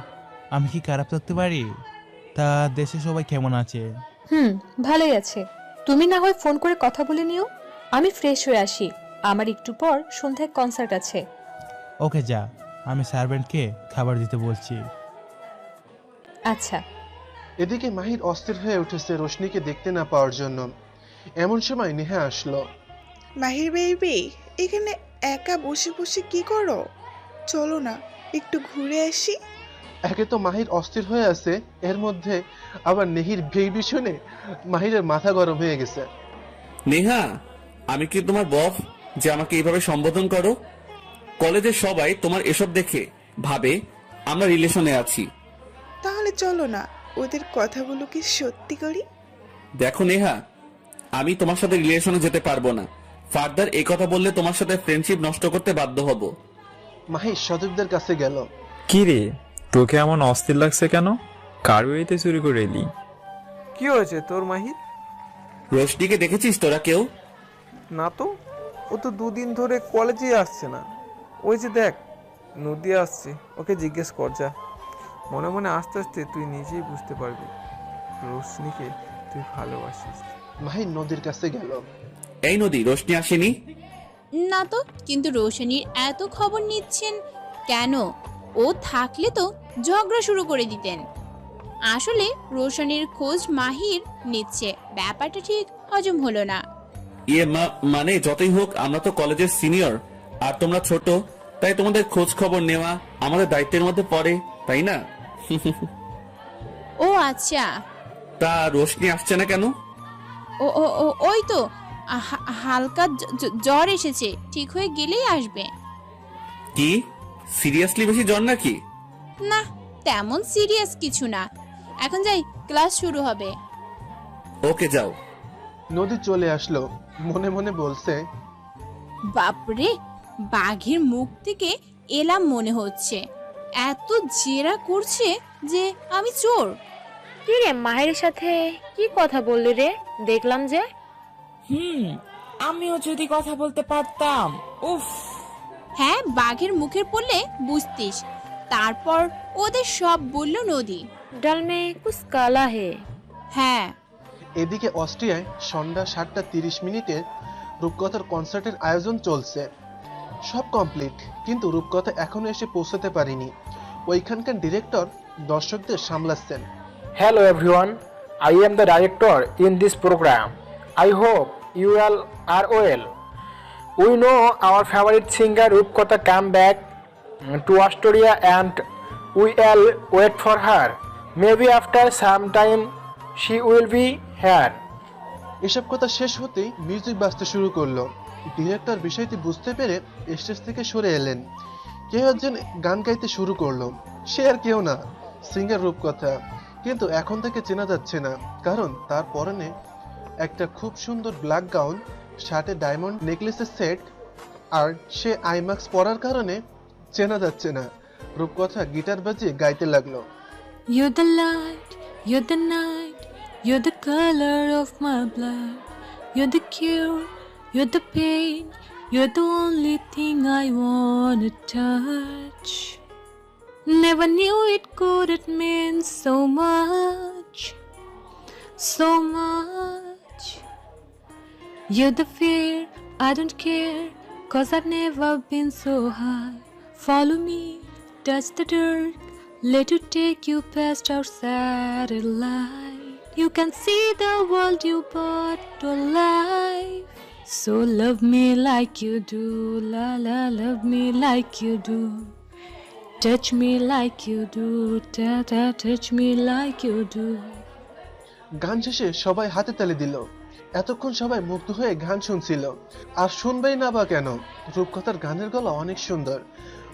আমি কি খারাপ থাকতে পারি? তা দেশে সবাই কেমন আছে? ভালোই আছে। তুমি না হয় ফোন করে কথা বলে নিও, আমি ফ্রেশ হয়ে আসি। আমার একটু পর সন্ধ্যায় কনসার্ট আছে। ওকে যা, আমি সার্ভেন্টকে খাবার দিতে বলছি। আচ্ছা। এদিকে মাহির অস্থির হয়ে উঠেছে রোশনিকে দেখতে না পাওয়ার জন্য। এমন সময় নেহা আসলো। মাহির বেবি, এখানে একা বসে বসে কি করো? চলো না একটু ঘুরে আসি। একে তো মাহির অস্থির হয়ে আছে, এর মধ্যে আবার নেহির বেবি শুনে মাহিরের মাথা গরম হয়ে গেছে। নেহা, আমি কি তোমার বস যে আমাকে এইভাবে সম্বোধন করো? কলেজের সবাই তোমার এসব দেখে ভাবে আমরা রিলেশনে আছি। তাহলে চলো না ওদের কথাগুলো কি সত্যি করি। দেখো নেহা, আমি তোমার সাথে রিলেশনে যেতে পারবো না। ফার্দার এই কথা বললে তোমার সাথে ফ্রেন্ডশিপ নষ্ট করতে বাধ্য হব। মাহির সজীবদের কাছে গেল। কি রে, তোকে এমন অস্থির লাগছে কেন? কার বাড়িতে চুরি করে এলি? কি হয়েছে তোর মাহির? রোশনিকে দেখেছিস তোরা কেউ? না তো, ও তো 2 দিন ধরে কলেজে আসছে না। ওই যে দেখ, নদী আসছে, ওকে জিজ্ঞেস কর যা। মনে মনে আস্তে আস্তে তুই নিজেই বুঝতে পারবি রোশনিকে তুই ভালোবাসিস। মাহির নদীর কাছে গেল। এই নদী, রোশনি আসেনি? না তো, কিন্তু রোশনির এত খবর নিচ্ছেন কেন? ও থাকলে তো ঝগড়া শুরু করে দিতেন। আসলে রোশনির খোঁজ মাহির নিচ্ছে, ব্যাপারটা ঠিক হজম হলো না। মানে যতই হোক আমরা তো কলেজের সিনিয়র আর তোমরা ছোট, তাই তোমাদের খোঁজ খবর নেওয়া আমাদের দায়িত্বের মধ্যে পড়ে, তাই না? ও আচ্ছা। তা রোশনি আসছে না কেন? ও ওই তো হালকা জ্বর এসেছে, ঠিক হয়ে গেলেই আসবে। কি সিরিয়াসলি বেশি জ্বর নাকি? না, তেমন সিরিয়াস কিছু না। এখন যাই, ক্লাস শুরু হবে। ওকে যাও। নদী চলে আসলো, মনে মনে বলছে, বাপরে, বাঘের মুখ থেকে এলাম মনে হচ্ছে। এত জেরা করছে যে আমি চোর। কি রে, মায়ের সাথে কি কথা বললি রে? দেখলাম যে। আমিও যদি কথা বলতে পারতাম। উফ। হ্যাঁ, বাঘের মুখের পড়লে বুঝতিস। তারপর ওদের সব বলল নদী। ডাল মে কুছ কালা হে। হ্যাঁ। এদিকে অস্ট্রিয়ায় সন্ধ্যা 7:30 রূপকথার কনসার্টের আয়োজন চলছে। সব কমপ্লিট, কিন্তু রূপকথা এখনো এসে পৌঁছাতে পারেনি। ওইখানকার ডিরেক্টর দর্শকদের সামলাচ্ছেন। Hello everyone, I am the director in this program. I hope you all are well. We know our favorite singer Rupkotha come back to Astoria and we all wait for her. Maybe after some time she will be here. এসব কথা শেষ হতেই মিউজিক বাজতে শুরু করলো। ডিরেক্টর বিষয়টি বুঝতে পেরে স্টেজ থেকে সরে এলেন। কেউ একজন গান গাইতে শুরু করলো। সে আর কেউ না, সিঙ্গার রূপকথা। কিন্তু এখন থেকে চেনা যাচ্ছে না, কারণ তার পরনে একটা খুব সুন্দর ব্ল্যাক গাউন, শার্টে ডায়মন্ড নেকলেসের সেট, আর সে আইম্যাক্স পরার কারণে চেনা যাচ্ছে না। রূপকথা গিটার বাজিয়ে গাইতে লাগলো। You're the light, you're the night, you're the color of my blood. You're the cure, you're the pain, you're the only thing I wanna touch. Never knew it could it mean so much, so much. You're the fear, I don't care, 'cause I've never been so high. Follow me, touch the dirt, let it take you past our satellite. You can see the world you brought to life. So love me like you do, la la, love me like you do. Touch me like you do, ta ta, touch me like you do. গান শেষে সবাই হাতে তালি দিল। এতক্ষণ সবাই মুগ্ধ হয়ে গান শুনছিল, আর শুনবেই না বা কেন? রূপকথার গানের গলা অনেক সুন্দর।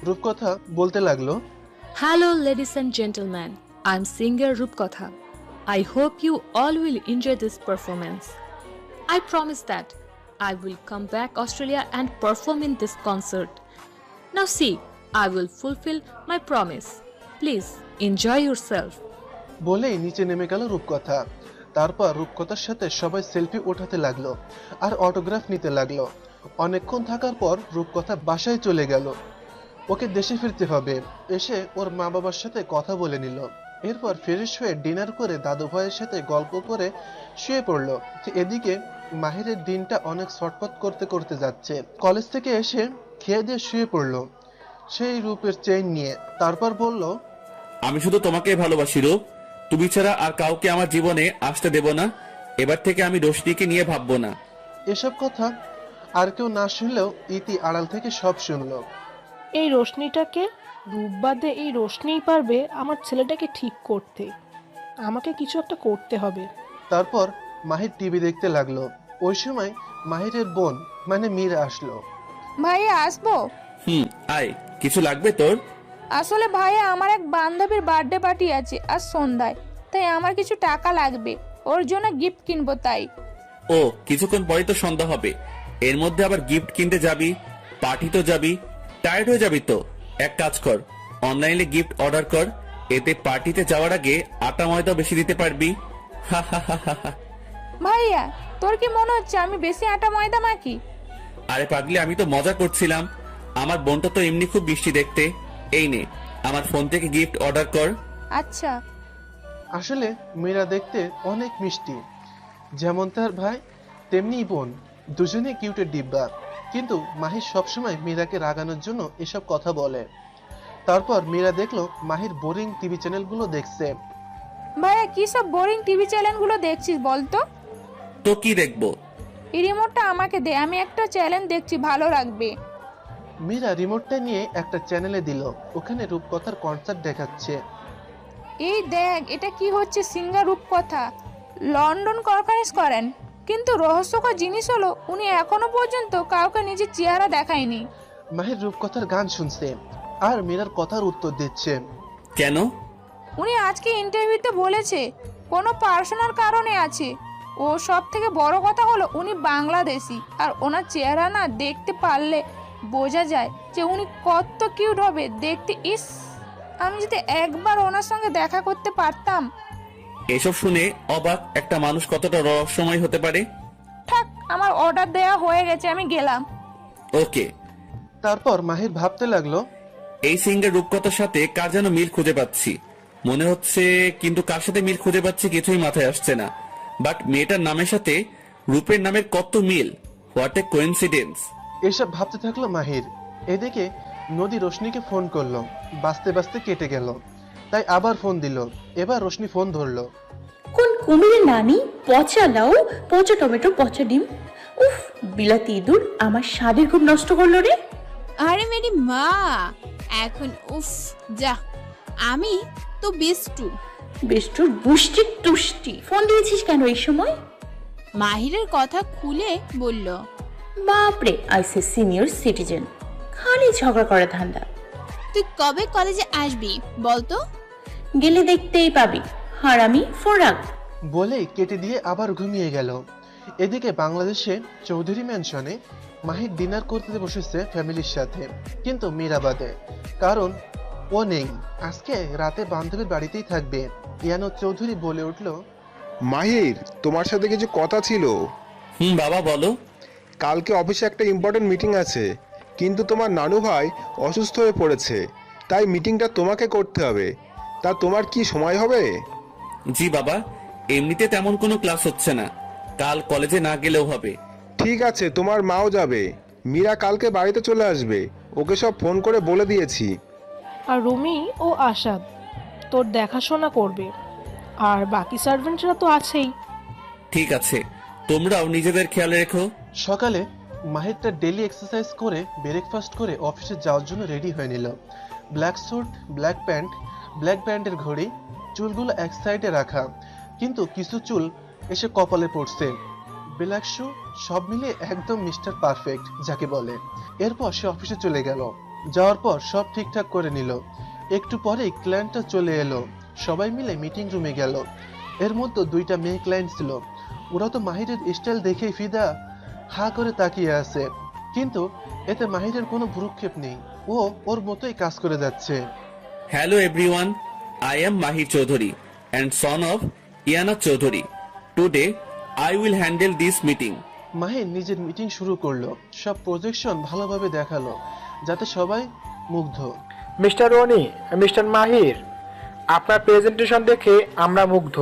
রূপকথা বলতে লাগলো, Hello ladies and gentlemen, I'm singer Rupkotha. I hope you all will enjoy this performance. I promise that I will come back Australia and perform in this concert. Now see, I will fulfill my promise. Please enjoy yourself. বলেই নিচে নেমে গেল রূপকথা। তারপর রূপকথার সাথে সবাই সেলফি ওঠাতে লাগলো আর অটোগ্রাফ নিতে লাগলো। অনেকক্ষণ থাকার পর রূপকথা বাসায় চলে গেল। ওকে দেশে ফিরতে হবে। এসে ওর মা বাবার সাথে কথা বলে নিল। এরপর ফ্রেশ হয়ে ডিনার করে দাদু ভাইয়ের সাথে গল্প করে শুয়ে পড়লো। এদিকে মাহিরের দিনটা অনেক শর্টকাট করতে করতে যাচ্ছে। কলেজ থেকে এসে খেয়ে দিয়ে শুয়ে পড়লো সেই রূপের চেইন নিয়ে। তারপর বলল, আমি শুধু তোমাকে ভালোবাসি রূপ, তুমি ছাড়া আর কাউকে আমার জীবনে আসতে দেব না। এবার থেকে আমি রোশনিকে নিয়ে ভাববো না। এসব কথা আর কেউ না শুনলেও ইতি আড়াল থেকে সব শুনলো। এই রোশনিটাকে রূপ বাদে এই রোশনিই পারবে আমার ছেলেটাকে ঠিক করতে। আমাকে কিছু একটা করতে হবে। তারপর মাহির টিভি দেখতে লাগলো। ওই সময় মাহিরের বোন মানে মীরা আসলো। ভাইয়া আসবো? আয়, কিছু লাগবে তোর? আসলে ভাইয়া, আমার এক বান্ধবীর বার্থডে পার্টি আছে আজ সন্ধ্যায়, তাই আমার কিছু টাকা লাগবে, ওর জন্য গিফট কিনবো তাই। ও, কিছুক্ষণ পরে তো সন্ধ্যা হবে, এর মধ্যে আবার গিফট কিনতে যাবি? পার্টি তো যাবি, টায়ার্ড হয়ে যাবি তো। এক কাজ কর, অনলাইনে গিফট অর্ডার কর, এতে পার্টিতে যাওয়ার আগে আটা ময়দা বেশি দিতে পারবি। ভাইয়া, তোর কি মনে হচ্ছে আমি বেশি আটা ময়দা মাখি? আরে পাগলি, আমি তো মজা করছিলাম। আমার বোনটা তো এমনি খুব মিষ্টি দেখতে। এই নে, আমার ফোন থেকে গিফট অর্ডার কর। আচ্ছা। আসলে মীরা দেখতে অনেক মিষ্টি, যেমন তার ভাই তেমনি বোন, দুজনেই কিউটের ডিব্বা। কিন্তু মাহির সবসময় মীরাকে রাগানোর জন্য এসব কথা বলে। তারপর মীরা দেখলো মাহির বোরিং টিভি চ্যানেলগুলো দেখছে। ভাইয়া, কি সব বোরিং টিভি চ্যানেলগুলো দেখছিস বলতো? তো কি দেখবো? এই রিমোটটা আমাকে দে, আমি একটা চ্যালেঞ্জ দেখছি, ভালো লাগবে। মীরা রিমোটটা নিয়ে একটা চ্যানেলে দিল, ওখানে রূপকথার কনসার্ট দেখাচ্ছে। এই দেখ, এটা কি হচ্ছে, সিঙ্গার রূপকথা লন্ডন কনফারেন্স করেন, কিন্তু রহস্যকর জিনিস হলো উনি এখনো পর্যন্ত কাউকে নিজের চেহারা দেখায়নি। মাহির রূপকথার গান শুনছে আর মীরার কথার উত্তর দিচ্ছে। কেন? উনি আজকে ইন্টারভিউতে বলেছে কোনো পার্সোনাল কারণে আছে। ও সব থেকে বড় কথা হলো উনি বাংলাদেশি, আর ওনার চেহারা না দেখতে পারলে বোঝা যায় যে উনি কত কিউট হবে দেখতে। ইস, আমি যদি একবার ওনার সঙ্গে দেখা করতে পারতাম। এসব শুনে অবাক একটা মানুষ কতটা রহস্যময় হতে পারে। থাক, আমার অর্ডার দেওয়া হয়ে গেছে, আমি গেলাম। ওকে। তারপর মাহির ভাবতে লাগলো, এই সিঙ্গার রূপকথার সাথে কার যেন মিল খুঁজে পাচ্ছি মনে হচ্ছে, কিন্তু কার সাথে মিল খুঁজে পাচ্ছি কিছুই মাথায় আসছে না। বাট মেয়েটার নামের সাথে রূপের নামের কত মিল, হোয়াট এ কোইন্সিডেন্স। এসব ভাবতে থাকলো মাহির। এদিকে নদী রোশনিকে ফোন করলো, বাঁচতে বাঁচতে কেটে গেল, তাই আবার ফোন দিল। এবার রোশনি ফোন ধরলো। কোন কুমিরের নানি? পচা লাউ, পচা টমেটো, পচা ডিম। উফ, বিলাতি ইঁদুর আমার স্বাদের খুব নষ্ট করলো রে। আরে মেরি মা, এখন উফ যা, আমি তো বেষ্টুর বুষ্টি তুষ্টি। ফোন দিয়েছিস কেন এই সময়? মাহিরের কথা খুলে বলল। বাপরে, আইসে সিনিয়র সিটিজেন, খালি ঝগড়া করে ধান্দা। তুই কবে কলেজে আসবি বলতো? গেলে দেখতেই পাবি, হারামি ফোরাক। বলেই কেটে দিয়ে আবার ঘুমিয়ে গেল। এদিকে বাংলাদেশে চৌধুরী ম্যানশনে মাহির ডিনার করতে বসেছে ফ্যামিলির সাথে, কিন্তু মীরা বাদে, কারণ ও নেই। আজকে রাতে বান্ধবীর বাড়িতেই থাকবে। ইয়ানো চৌধুরী বলে উঠল, মাহির, তোমার সাথে কিছু কথা ছিল। বাবা বলো। কালকে অফিসে একটা ইম্পর্টেন্ট মিটিং আছে, কিন্তু তোমার নানু ভাই অসুস্থ হয়ে পড়েছে, তাই মিটিংটা তোমাকে করতে হবে। তা তোমার কি সময় হবে? জি বাবা, এমনিতে তেমন কোনো ক্লাস হচ্ছে না, কাল কলেজে না গেলেও হবে। ঠিক আছে, তোমার মাও যাবে। মীরা কালকে বাড়িতে চলে আসবে, ওকে সব ফোন করে বলে দিয়েছি। আর রুমি ও আসাদ তোর দেখাশোনা করবে, আর বাকি সার্ভেন্টরা তো আছেই। ঠিক আছে, তোমরাও নিজেদের খেয়াল রেখো। সকালে মাহিরটা ডেলি এক্সারসাইজ করে ব্রেকফাস্ট করে অফিসে যাওয়ার জন্য রেডি হয়ে নিল। Black sweet, black pant, black ব্যান্ডের ঘড়ি, চুলগুলো এক সাইডে রাখা, কিন্তু কিছু চুল এসে কপালে পড়ছে। ব্ল্যাক শু, সব মিলিয়ে একদম মিস্টার পারফেক্ট যাকে বলে। এরপর সে অফিসে চলে গেল। যাওয়ার পর সব ঠিকঠাক করে নিল। একটু পরেই ক্লায়েন্টটা চলে এলো। সবাই মিলে মিটিং রুমে গেল। এর মধ্যে দুইটা মেয়ে ক্লায়েন্ট ছিল। ওরা তো মাহিরের স্টাইল দেখেই ফিদা, হা করে তাকিয়ে আছে, কিন্তু এতে মাহিরের কোনো ভ্রুক্ষেপ নেই। ও ওর মতোই কাজ করে যাচ্ছে। Hello everyone, I am Mahir Chowdhury and son of Iyana Chowdhury. Today I will handle this meeting. মাহির নিজের মিটিং শুরু করলো। সব প্রজেকশন ভালোভাবে দেখালো যাতে সবাই মুগ্ধ। মিস্টার রনি, মিস্টার মাহির, আপনার প্রেজেন্টেশন দেখে আমরা মুগ্ধ।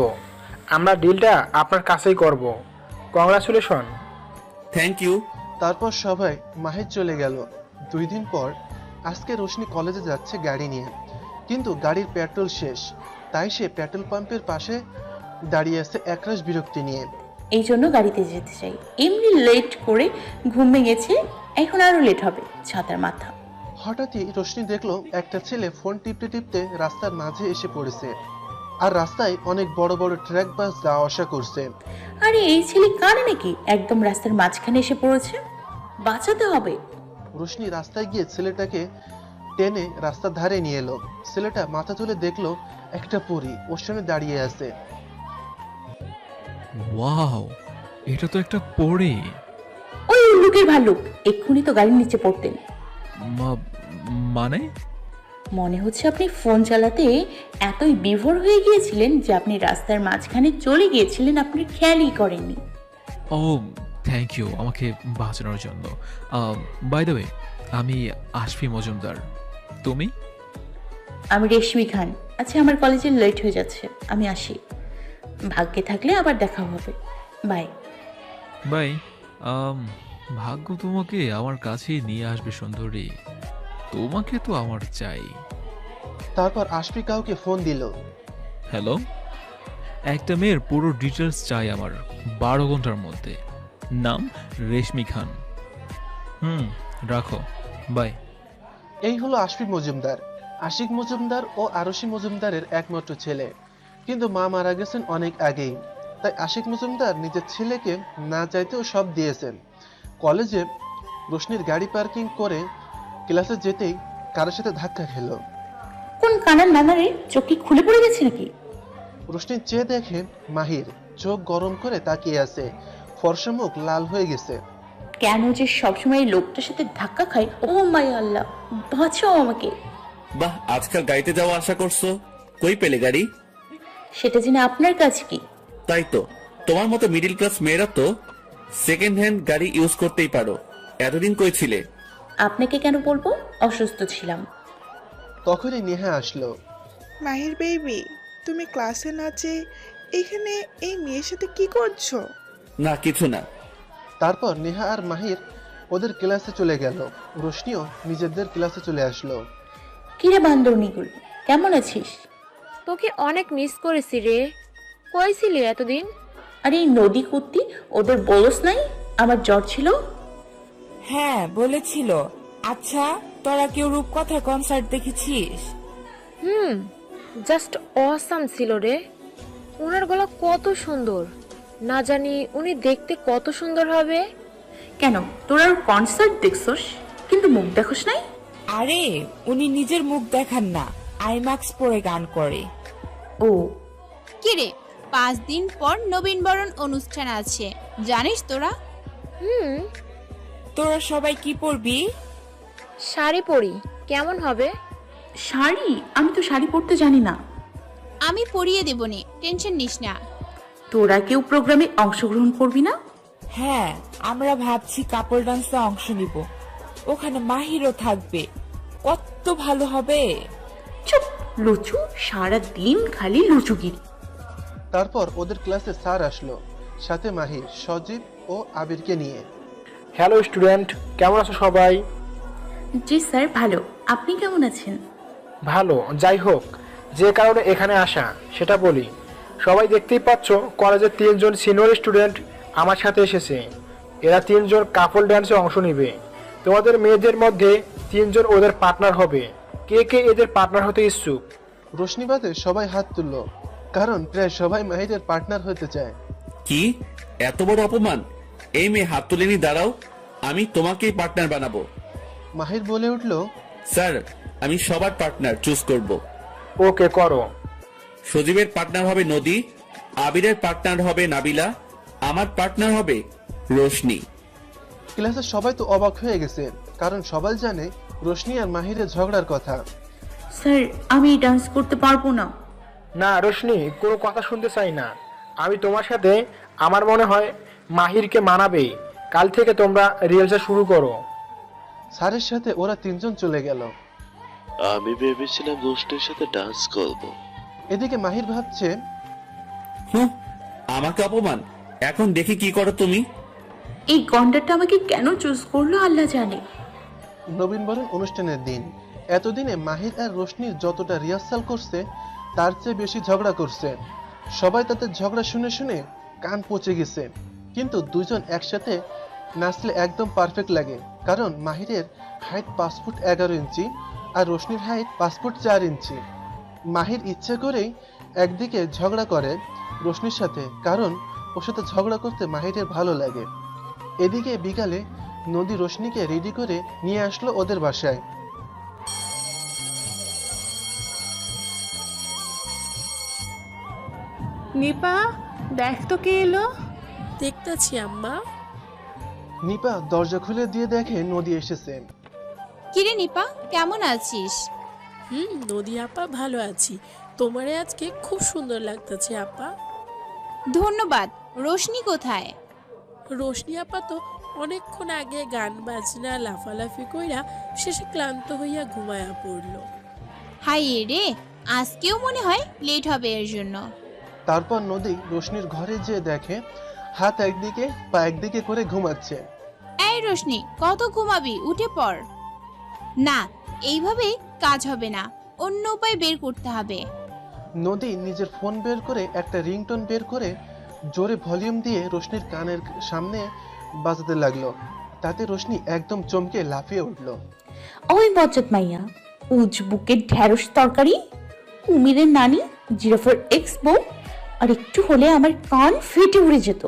আমরা ডিলটা আপনার কাছেই করব। কংগ্রাচুলেশন। Thank you. তারপর সবাই মাহির চলে গেল। 2 দিন পর আজকে রোশনি কলেজে যাচ্ছে গাড়ি নিয়ে, কিন্তু গাড়ির পেট্রোল শেষ, তাই সে পেট্রোল পাম্পের পাশে দাঁড়িয়ে আছে একরাশ বিরক্তি নিয়ে। এই জন্য গাড়িতে যেতে চাই, এমনি লেট করে ঘুমিয়ে গেছে, এখন আরো লেট হবে, ছাতার মাথা। হঠাৎই রোশনি দেখলো একটা ছেলে ফোন টিপতে টিপতে রাস্তার মাঝে এসে পড়েছে, আর রাস্তায় অনেক বড় বড় ট্রাক বাস যাওয়া আসা করছে। আরে এই ছেলে কানে নাকি, একদম রাস্তার মাঝখানে এসে পড়েছে, বাঁচাতে হবে। রোশনি রাস্তায় গিয়ে ছেলেটাকে টেনে রাস্তার ধারে নিয়ে এলো। ছেলেটা মাথা তুলে দেখলো একটা পরী ওর সামনে দাঁড়িয়ে আছে। ওয়াও, এটা তো একটা পরী। ওই উল্লুকের ভাল্লুক, এক্ষুনি তো গাড়ির নিচে পড়তেন। মানে? মনে হচ্ছে আপনি ফোন চালাতে এতই বিভোর হয়ে গিয়েছিলেন যে আপনি রাস্তার মাঝখানে চলে গিয়েছিলেন, আপনি খেয়ালই করেননি। ও থ্যাংক ইউ আমাকে বাঁচানোর জন্য। বাই দ্য ওয়ে, আমি আশফি মজুমদার। তুমি? আমি রেশমি খান। আচ্ছা, আমার কলেজে লেট হয়ে যাচ্ছে, আমি আসি। ভাগ্যে থাকলে আবার দেখা হবে। Bye bye. ভাগ্য তোমাকে আমার কাছে নিয়ে আসবে সুন্দরী, তোমাকে তো আমার চাই। তারপর আশফি কাউকে ফোন দিল। হ্যালো, একটা মেয়ের পুরো ডিটেলস চাই আমার 12 ঘন্টার মধ্যে। নাম রেশমি খান। রাখো, বাই। এই হলো আশফি মজুমদার, আশিক মজুমদার ও আরশি মজুমদারের একমাত্র ছেলে। কিন্তু মা মারা গেছেন অনেক আগেই, তাই আশিক মজুমদার নিজের ছেলেকে না চাইতেও সব দিয়েছেন। কলেজে রোশনির গাড়ি পার্কিং করে ক্লাসে যেতেই কারোর সাথে ধাক্কা খেলো। কোন কানার নানারে, চোখ কি খুলে পড়ে গেছে নাকি? রোশনি চেয়ে দেখে মাহির চোখ গরম করে তাকিয়ে আছে, ফর্সা মুখ লাল হয়ে গেছে। কেন যে সবসময় এই লোকটার সাথে ধাক্কা খাই? ও মাই আল্লাহ, বাঁচাও আমাকে। বাহ, আজকাল গাড়িতে যাওয়া আশা করছো, কই পেলে গাড়ি? সেটা জেনে আপনার কাজ কি? তাই তো, তোমার মতো মিডিল ক্লাস মেয়েরা তো সেকেন্ড হ্যান্ড গাড়ি ইউজ করতেই পারো। এতদিন কই ছিলে? আপনাকে কেন বলবো, অসুস্থ ছিলাম। তখনই নেহা আসলো। মাহির বেবি, তুমি ক্লাসে না যেয়ে এখানে এই মেয়ের সাথে কি করছো? না, কিছু না। তারপর নেহা আর মাহির ওদের ক্লাসে চলে গেল। রোশনিও নিজেদের ক্লাসে চলে আসলো। কিরে বান্দরনিগুলো, কেমন আছিস? তোকে অনেক মিস করেছি রে। কই ছিলি এতদিন? আরে এই নদী কুত্তি, ওদের বলস নাই আমার জ্বর ছিল? হ্যাঁ বলেছিল। আচ্ছা, তোরা কেউ রূপকথার কনসার্ট দেখেছিস? জাস্ট অসাম ছিল রে। ওনার গলা কত সুন্দর, না জানি উনি দেখতে কত সুন্দর হবে। কেন, তোরা কনসার্ট দেখছস কিন্তু মুখ দেখোস নাই? আরে উনি নিজের মুখ দেখান না, আইম্যাক্স পরে গান করে। ও কিরে, 5 দিন পর নবীনবরণ অনুষ্ঠান আছে, জানিস তোরা? তোরা সবাই কি পরবি? শাড়ি পরি, কেমন হবে? শাড়ি? আমি তো শাড়ি পরতে জানি না। আমি পরিয়ে দেবনি, টেনশন নিস না। তোরা কেউ প্রোগ্রামে অংশগ্রহণ করবি না? হ্যাঁ, আমরা ভাবছি কাপল ডান্সে অংশ নিব। ওখানে মাহিরও থাকবে, কত ভালো হবে। চুপ লুচু, সারা দিন খালি লুচুগিরি। তারপর ওদের ক্লাসে স্যার আসলো, সাথে মাহির, সজীব ও আবিরকে নিয়ে। হ্যালো স্টুডেন্ট, কেমন আছো সবাই? জি স্যার, ভালো। আপনি কেমন আছেন? ভালো। যাই হোক, যে কারণে এখানে আসা সেটা বলি। সবাই দেখতেই পাচ্ছ, কলেজের 3 জন সিনিয়র স্টুডেন্ট আমার সাথে এসেছে। এরা 3 জন কাপল ডান্সে অংশ নেবে। তোমাদের মেয়েদের মধ্যে 3 জন ওদের পার্টনার হবে। কে কে এদের পার্টনার হতে ইচ্ছুক? রোশনি বাদে সবাই হাত তুললো, কারণ প্রায় সবাই মাহিরের পার্টনার হতে চায়। কি এত বড় অপমান! এই মেয়ে হাত তুলেনি, দাঁড়াও, আমি তোমাকেই পার্টনার বানাবো। মাহির বলে উঠলো, স্যার, আমি সবার পার্টনার চুজ করব। ওকে, করো। সজীবের পার্টনার হবে নদী, আবিরের পার্টনার হবে নাবিলা, আমার পার্টনার হবে রোশনি। ক্লাসে সবাই তো অবাক হয়ে গেছে, কারণ সবাই জানে রোশনি আর মাহিরের ঝগড়ার কথা। স্যার, আমি ডান্স করতে পারবো না। না রোশনি, কোনো কথা শুনতে চাই না। আমি তোমার সাথে, আমার মনে হয় মাহিরকে মানাবে। কাল থেকে তোমরা রিহার্সাল শুরু করো। স্যারের সাথে ওরা 3 জন চলে গেল। আমি ভেবেছিলাম রোশনির সাথে ডান্স করব। এদিকে মাহির ভাবছে, আমাকে অপমান, এখন দেখি কি করো তুমি। এই গন্ডারটা আমাকে কেন চুজ করলো আল্লাহ জানে। নবীনবরণ অনুষ্ঠানের দিন। এতদিনে মাহির আর রোশনির যতটা রিহার্সাল করছে তার চেয়ে বেশি ঝগড়া করছে। সবাই তাদের ঝগড়া শুনে শুনে কান পচে গেছে। কিন্তু 2 জন একসাথে নাচলে একদম পারফেক্ট লাগে, কারণ মাহিরের হাইট 5 ফুট 11 ইঞ্চি আর রোশনির হাইট 5 ফুট 4 ইঞ্চি। মাহির ইচ্ছে করেই একদিকে ঝগড়া করে রোশনির সাথে, কারণ ওর সাথে ঝগড়া করতে মাহিরের ভালো লাগে। এদিকে বিকালে নদী রোশনিকে রেডি করে নিয়ে আসলো ওদের বাসায়। নিপা, দেখ তো কে এলো। দেখতেছি আম্মা। নিপা দরজা খুলে দিয়ে দেখে নদী এসেছে। কিরে নিপা, কেমন আছিস? নদী আপা, ভালো আছি। তোমারে আজকে খুব সুন্দর লাগতেছে আপা। ধন্যবাদ। রোশনি কোথায়? রোশনি আপা তো অনেকক্ষণ আগে গান বাজনা লাফালাফি কইরা শেষে ক্লান্ত হইয়া ঘুমায়া পড়লো। হাই রে, আজকেও মনে হয় লেট হবে এর জন্য। তারপর নদী রোশনির ঘরে যেয়ে দেখে হাত একদিকে পা একদিকে করে ঘুমাচ্ছে। এই রোশনি, কত ঘুমাবি, উঠে পড়। না, এইভাবে কাজ হবে না, অন্য উপায় বের করতে হবে। নদী নিজের ফোন বের করে একটা রিংটোন বের করে জোরে ভলিউম দিয়ে রোশনির কানের সামনে বাজাতে লাগলো। তাতে রোশনি একদম চমকে লাফিয়ে উঠলো। ওই বজ্জাত মাইয়া, উজ বুকের ঢ্যাঁড়স তরকারি, কুমিরের নানি, জিরাফের এক্স বউ, আর একটু হলে আমার কান ফেটে উড়ে যেত।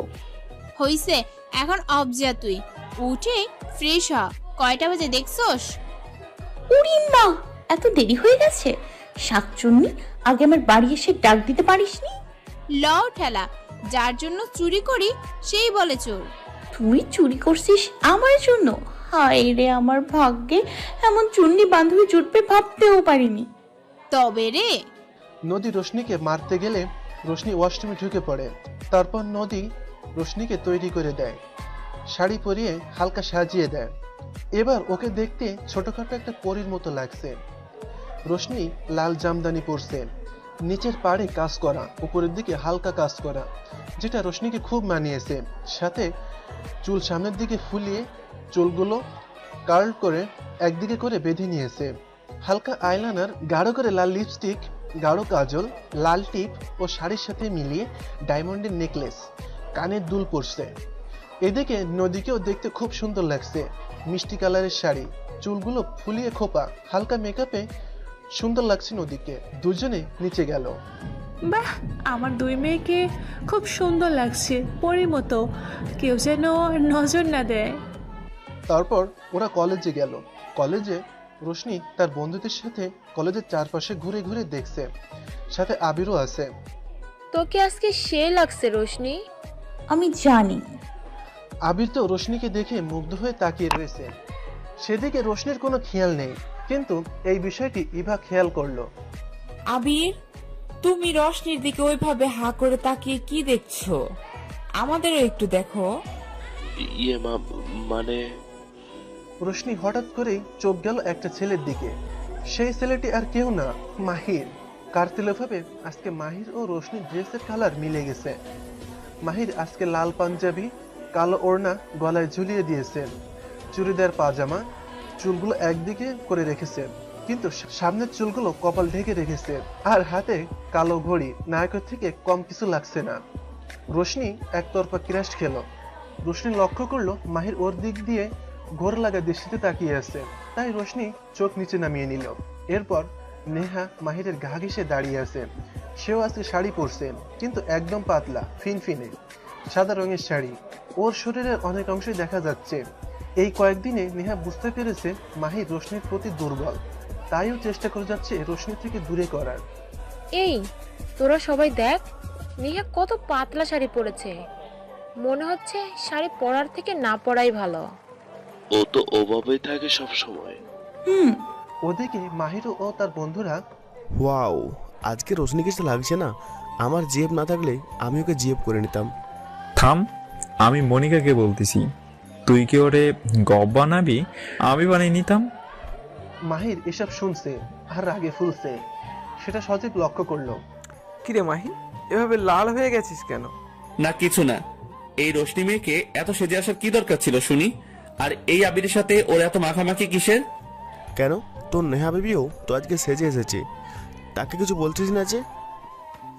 হইছে, এখন অফ যা তুই, উঠে ফ্রেশ হ। কয়টা বাজে দেখছস? উড়ি মা, এত দেরি হয়ে গেছে। শাকচুন্নি, আগে আমার বাড়ি এসে ডাক দিতে পারিসনি? লও ঠেলা, যার জন্য চুরি করি সেই বলে চোর। তুই চুরি করছিস আমার জন্য? হায় রে, আমার ভাগ্যে এমন চুন্নি বান্ধবী জুটবে ভাবতেও পারিনি। তবে রে, নদী রোশনিকে মারতে গেলে রোশনি ওয়াশরুমে ঢুকে পড়ে। তারপর নদী রোশনিকে তৈরি করে দেয়, শাড়ি পরিয়ে হালকা সাজিয়ে দেয়। এবার ওকে দেখতে ছোটখাটো একটা পরীর মতো লাগছে। রোশনি লাল জামদানি পরছে, নিচের পাড়ে কাজ করা, উপরের দিকে হালকা কাজ করা, যেটা রোশনিকে খুব মানিয়েছে। সাথে চুল সামনের দিকে ফুলিয়ে চুলগুলো কার্ল করে একদিকে করে বেঁধে নিয়েছে। হালকা আইলাইনার, গাঢ় করে লাল লিপস্টিক, গাঢ় কাজল, লাল টিপ ও শাড়ির সাথে মিলিয়ে ডায়মন্ডের নেকলেস, কানের দুল পরছে। এদিকে নদীকেও দেখতে খুব সুন্দর লাগছে, মিষ্টি কালারের শাড়ি, চুলগুলো ফুলিয়ে খোপা, হালকা মেকআপে সুন্দর লাগছে নদীকে। দুজনে নিচে গেল। বাহ, আমার দুই মেয়েকে খুব সুন্দর লাগছে, পরীর মতো, কেউ যেন নজর না দেয়। তারপর ওরা কলেজে গেল। কলেজে রোশনি তার বন্ধুদের সাথে কলেজের চারপাশে ঘুরে ঘুরে দেখছে, সাথে আবিরও আছে। তোকে আজকে সে লাগছে রোশনি। আমি জানি। আবির তো রোশনিকে দেখে মুগ্ধ হয়ে তাকিয়ে রয়েছে। সেদিকে রোশনির কোনো খেয়াল নেই, কিন্তু এই বিষয়টি ইভা খেয়াল করলো। আবির, তুমি রশনির দিকে ওইভাবে হা করে তাকিয়ে কি দেখছো? আমাদেরও একটু দেখো। ইয়ে মা, মানে রোশনি হঠাৎ করেই চোখ গেল একটা ছেলের দিকে। সেই ছেলেটি আর কেউ না, মাহির। কার্তিলভাবে আজকে মাহির ও রোশনির ড্রেসের কালার মিলে গেছে। মাহির আজকে লাল পাঞ্জাবি, কালো ওড়না গলায় ঝুলিয়ে দিয়েছে, চুড়িদার পাজামা, চুলগুলো একদিকে করে রেখেছে, কিন্তু সামনের চুলগুলো কপাল ঢেকে রেখেছে, আর হাতে কালো ঘড়ি। নায়কের থেকে কম কিছু লাগছে না। রোশনি একতরফা ক্র্যাশ খেলো। রোশনি লক্ষ্য করলো মাহির ওর দিক দিয়ে ঘোর লাগা দৃষ্টিতে তাকিয়ে আছে, তাই রোশনি চোখ নিচে নামিয়ে নিল। এরপর নেহা মাহিরের গা ঘেঁষে দাঁড়িয়ে আছে। সেও আজকে শাড়ি পরছে, কিন্তু একদম পাতলা ফিনফিনে সাদা রঙের শাড়ি। ওর শরীরের অনেক অংশই দেখা যাচ্ছে। এই কয়েকদিনে নেহা বুঝতে পেরেছে মাহির রোশনির প্রতি দুর্বল, তাইও চেষ্টা করে যাচ্ছে রোশনি থেকে দূরে করার। এই, তোরা সবাই দেখ, নেহা কত পাতলা শাড়ি পরেছে। মনে হচ্ছে শাড়ি পরার থেকে না পরাই ভালো। ও তো ওভাবেই থাকে সব সময়। ওদিকে মাহির ও তার বন্ধুরা, ওয়াও, আজকে রোশনি কিছু লাগছে না। আমার জিএফ না থাকলে আমি ওকে জিএফ করে নিতাম। থাম, আমি মনিকাকে বলতেছি, তুই কি ওরে গপ বানাবি? আমি বানিয়ে নিতাম। মাহির এসব শুনছে আর রাগে ফুলছে, সেটা সজীব লক্ষ্য করলো। কিরে মাহি, এভাবে লাল হয়ে গেছিস কেন? না কিছু না, এই রোশনি মেয়েকে এত সেজে আসার কি দরকার ছিল শুনি? আর এই আবিরের সাথে ওর এত মাখামাখি কিসের? কেন, তোর নেহা বেবিও তো আজকে সেজে এসেছে, তাকে কিছু বলছিস না যে?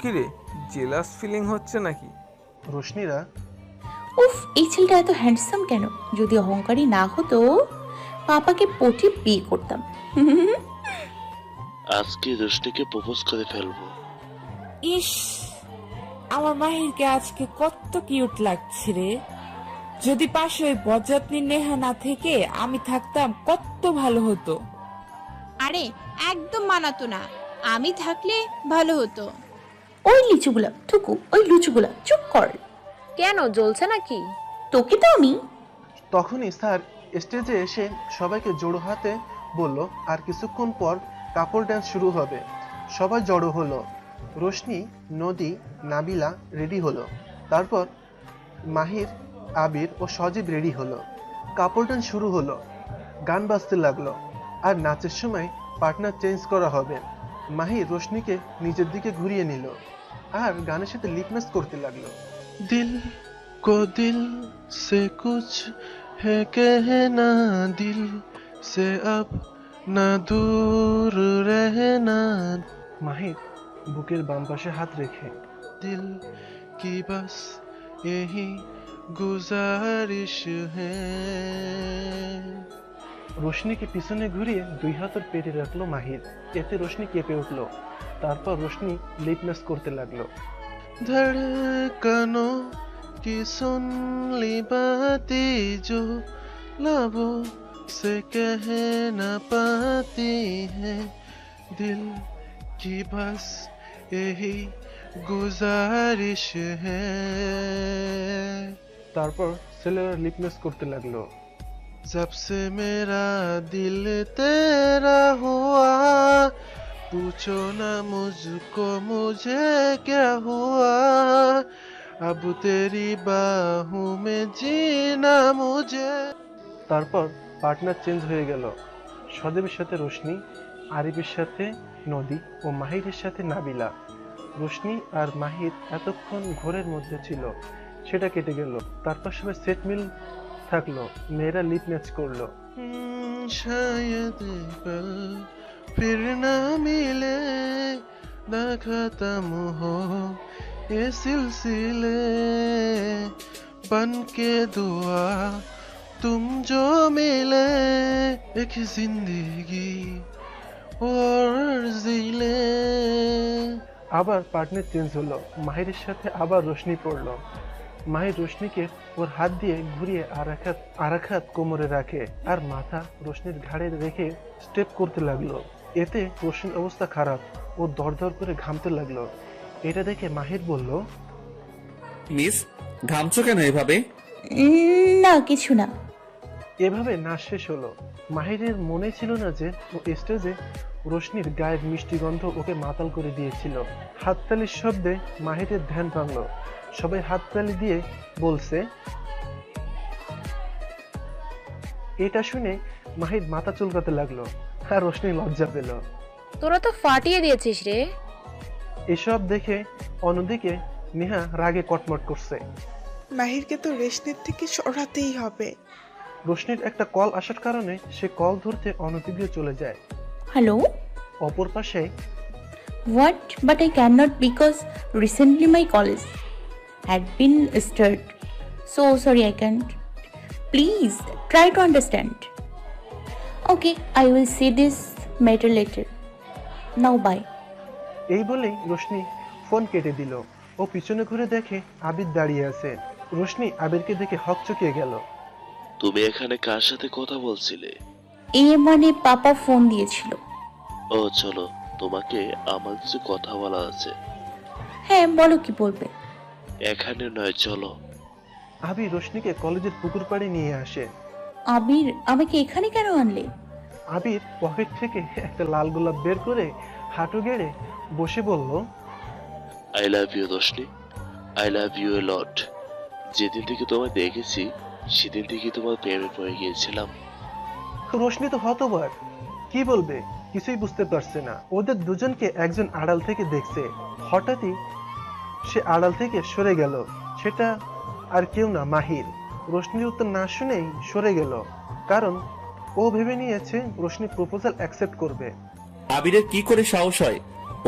কিরে, জেলাস ফিলিং হচ্ছে নাকি? রোশনিরা, উফ, এই ছেলেটা এত হ্যান্ডসাম কেন? যদি অহংকারী না হতো পাপাকে পটিয়ে বিয়ে করতাম। আজকে রোশনিকে প্রপোজ করে ফেলবো। ইস, আমার মাহিরকে আজকে কত কিউট লাগছে রে। যদি পাশে ওই বজ্জাতনি নেহা না থেকে আমি থাকতাম কত ভালো হতো। আরে একদম মানাতো না, আমি থাকলে ভালো হতো। ওই লিচুগুলা থুকু, ওই লুচুগুলা চুপ কর। কেন, জ্বলছে নাকি? তোকে তো আমি। তখনই স্যার স্টেজে এসে সবাইকে জোড়ো হাতে বলল, আর কিছুক্ষণ পর কাপড় ডান্স শুরু হবে। সবাই জড়ো হলো। রোশনি, নদী, নাবিলা রেডি হলো। তারপর মাহির, আবির ও সজীব রেডি হলো। কাপড় ডান্স শুরু হলো, গান বাজতে লাগলো, আর নাচের সময় পার্টনার চেঞ্জ করা হবে। মাহির রোশনিকে নিজের দিকে ঘুরিয়ে নিল আর গানের সাথে লিপম্যাচ করতে লাগলো। দিল को दिल से कुछ है कहना, दिल से अब ना दूर रहना। মাহির বুকের বাম পাশে হাত রেখে, দিল কি বাস यही गुजारिश है। রোশনিকে পিছনে ঘুরিয়ে দুই হাতের পেটে রাখলো মাহির। এতে রোশনি কেঁপে উঠলো। তারপর রোশনি লিপনেস করতে লাগলো। धड़कनों की सुन ली बातें जो लबों से कह न पाती है, दिल की बस यही गुजारिश है। তারপর ছেলেরা লিপনেস করতে লাগলো। जब से मेरा दिल तेरा हुआ, पूछो ना मुझको मुझे क्या हुआ, अब तेरी बाहों में जीना मुझे। তারপর পার্টনার চেঞ্জ হয়ে গেল। সদেবের সাথে রোশনি, আরিফের সাথে নদী ও মাহিরের সাথে নাবিলা। রোশনি আর মাহির এতক্ষণ ঘোরের মধ্যে ছিল, সেটা কেটে গেল। তারপর সবাই সেট মিল থাকলো, মেয়েরা লিপ ম্যাচ করলো। শায়দ পল फिर ना मिले ना खत्म हो ये सिलसिले, बन के दुआ तुम जो मिले एक जिंदगी और जिले। আবার পার্টনার চেঞ্জ হলো। মাহিরের সাথে আবার রোশনি পড়লো। মাহির রোশনিকে ওর হাত দিয়ে ঘুরিয়ে আর এক হাত কোমরে রাখে আর মাথা রোশনির ঘাড়ে রেখে স্টেপ করতে লাগলো। এতে রোশনির অবস্থা খারাপ, ও দরদর করে ঘামতে লাগলো। এটা দেখে মাহির বলল, মিস ঘামছো কেন এভাবে? না কিছু না। এভাবে নাচ শেষ হলো। মাহিরের মনে ছিল না যে ও স্টেজে রোশনির গায়ের মিষ্টি গন্ধ ওকে মাতাল করে দিয়েছিল। হাততালির শব্দে মাহিরের ধ্যান ভাঙলো। সবাই হাততালি দিয়ে বলছে। এটা শুনে মাহির মাথা চুলকাতে লাগলো আর রোশনি লজ্জা পেল। তোরা তো ফাটিয়ে দিয়েছিস রে। এসব দেখে অন্যদিকে নেহা রাগে কটমট করছে। মাহিরকে তো রেশনের থেকে সরাতেই হবে। রোশনির একটা কল আসার কারণে সে কল ধরতে অন্যদিকে চলে যায়। হ্যালো। অপর পাশে What? But I cannot because recently my college had been started. So sorry I can't. Please try to understand. Okay, I will see this matter later. Now bye. এই বলেই রোশনি ফোন কেটে দিল। ও পিছনে ঘুরে দেখে আবির দাঁড়িয়ে আছে। রোশনি আবিরকে দেখে হকচকিয়ে গেল। তুমি এখানে কার সাথে কথা বলছিলে? মানে পাপা ফোন দিয়েছিল। ও চলো, তোমাকে আমার কিছু কথা বলা আছে। হ্যাঁ বলো, কি বলবে? এখানে নয়, চলো। আবির রোশনিকে কলেজের পুকুর পাড়ে নিয়ে আসে। আবির, আমাকে এখানে কেন আনলে? আবির পকেট থেকে একটা লাল গোলাপ বের করে হাঁটু গেড়ে বসে বলল, I love you Roshni, I love you a lot. যেদিন থেকে তোমায় দেখেছি সেদিন থেকে তোমার প্রেমে পড়ে গিয়েছিলাম। রোশনি তো হতবাক, কি বলবে কিছুই বুঝতে পারছে না। ওদের দুজনকে একজন আড়াল থেকে দেখছে। হঠাৎই সে আড়াল থেকে সরে গেল। সেটা আর কেউ না, মাহির। রোশনির উত্তর না শুনেই সরে গেল, কারণ ও ভেবে নিয়েছে রোশনি প্রপোজাল অ্যাকসেপ্ট করবে। আবিরের কি করে সাহস হয়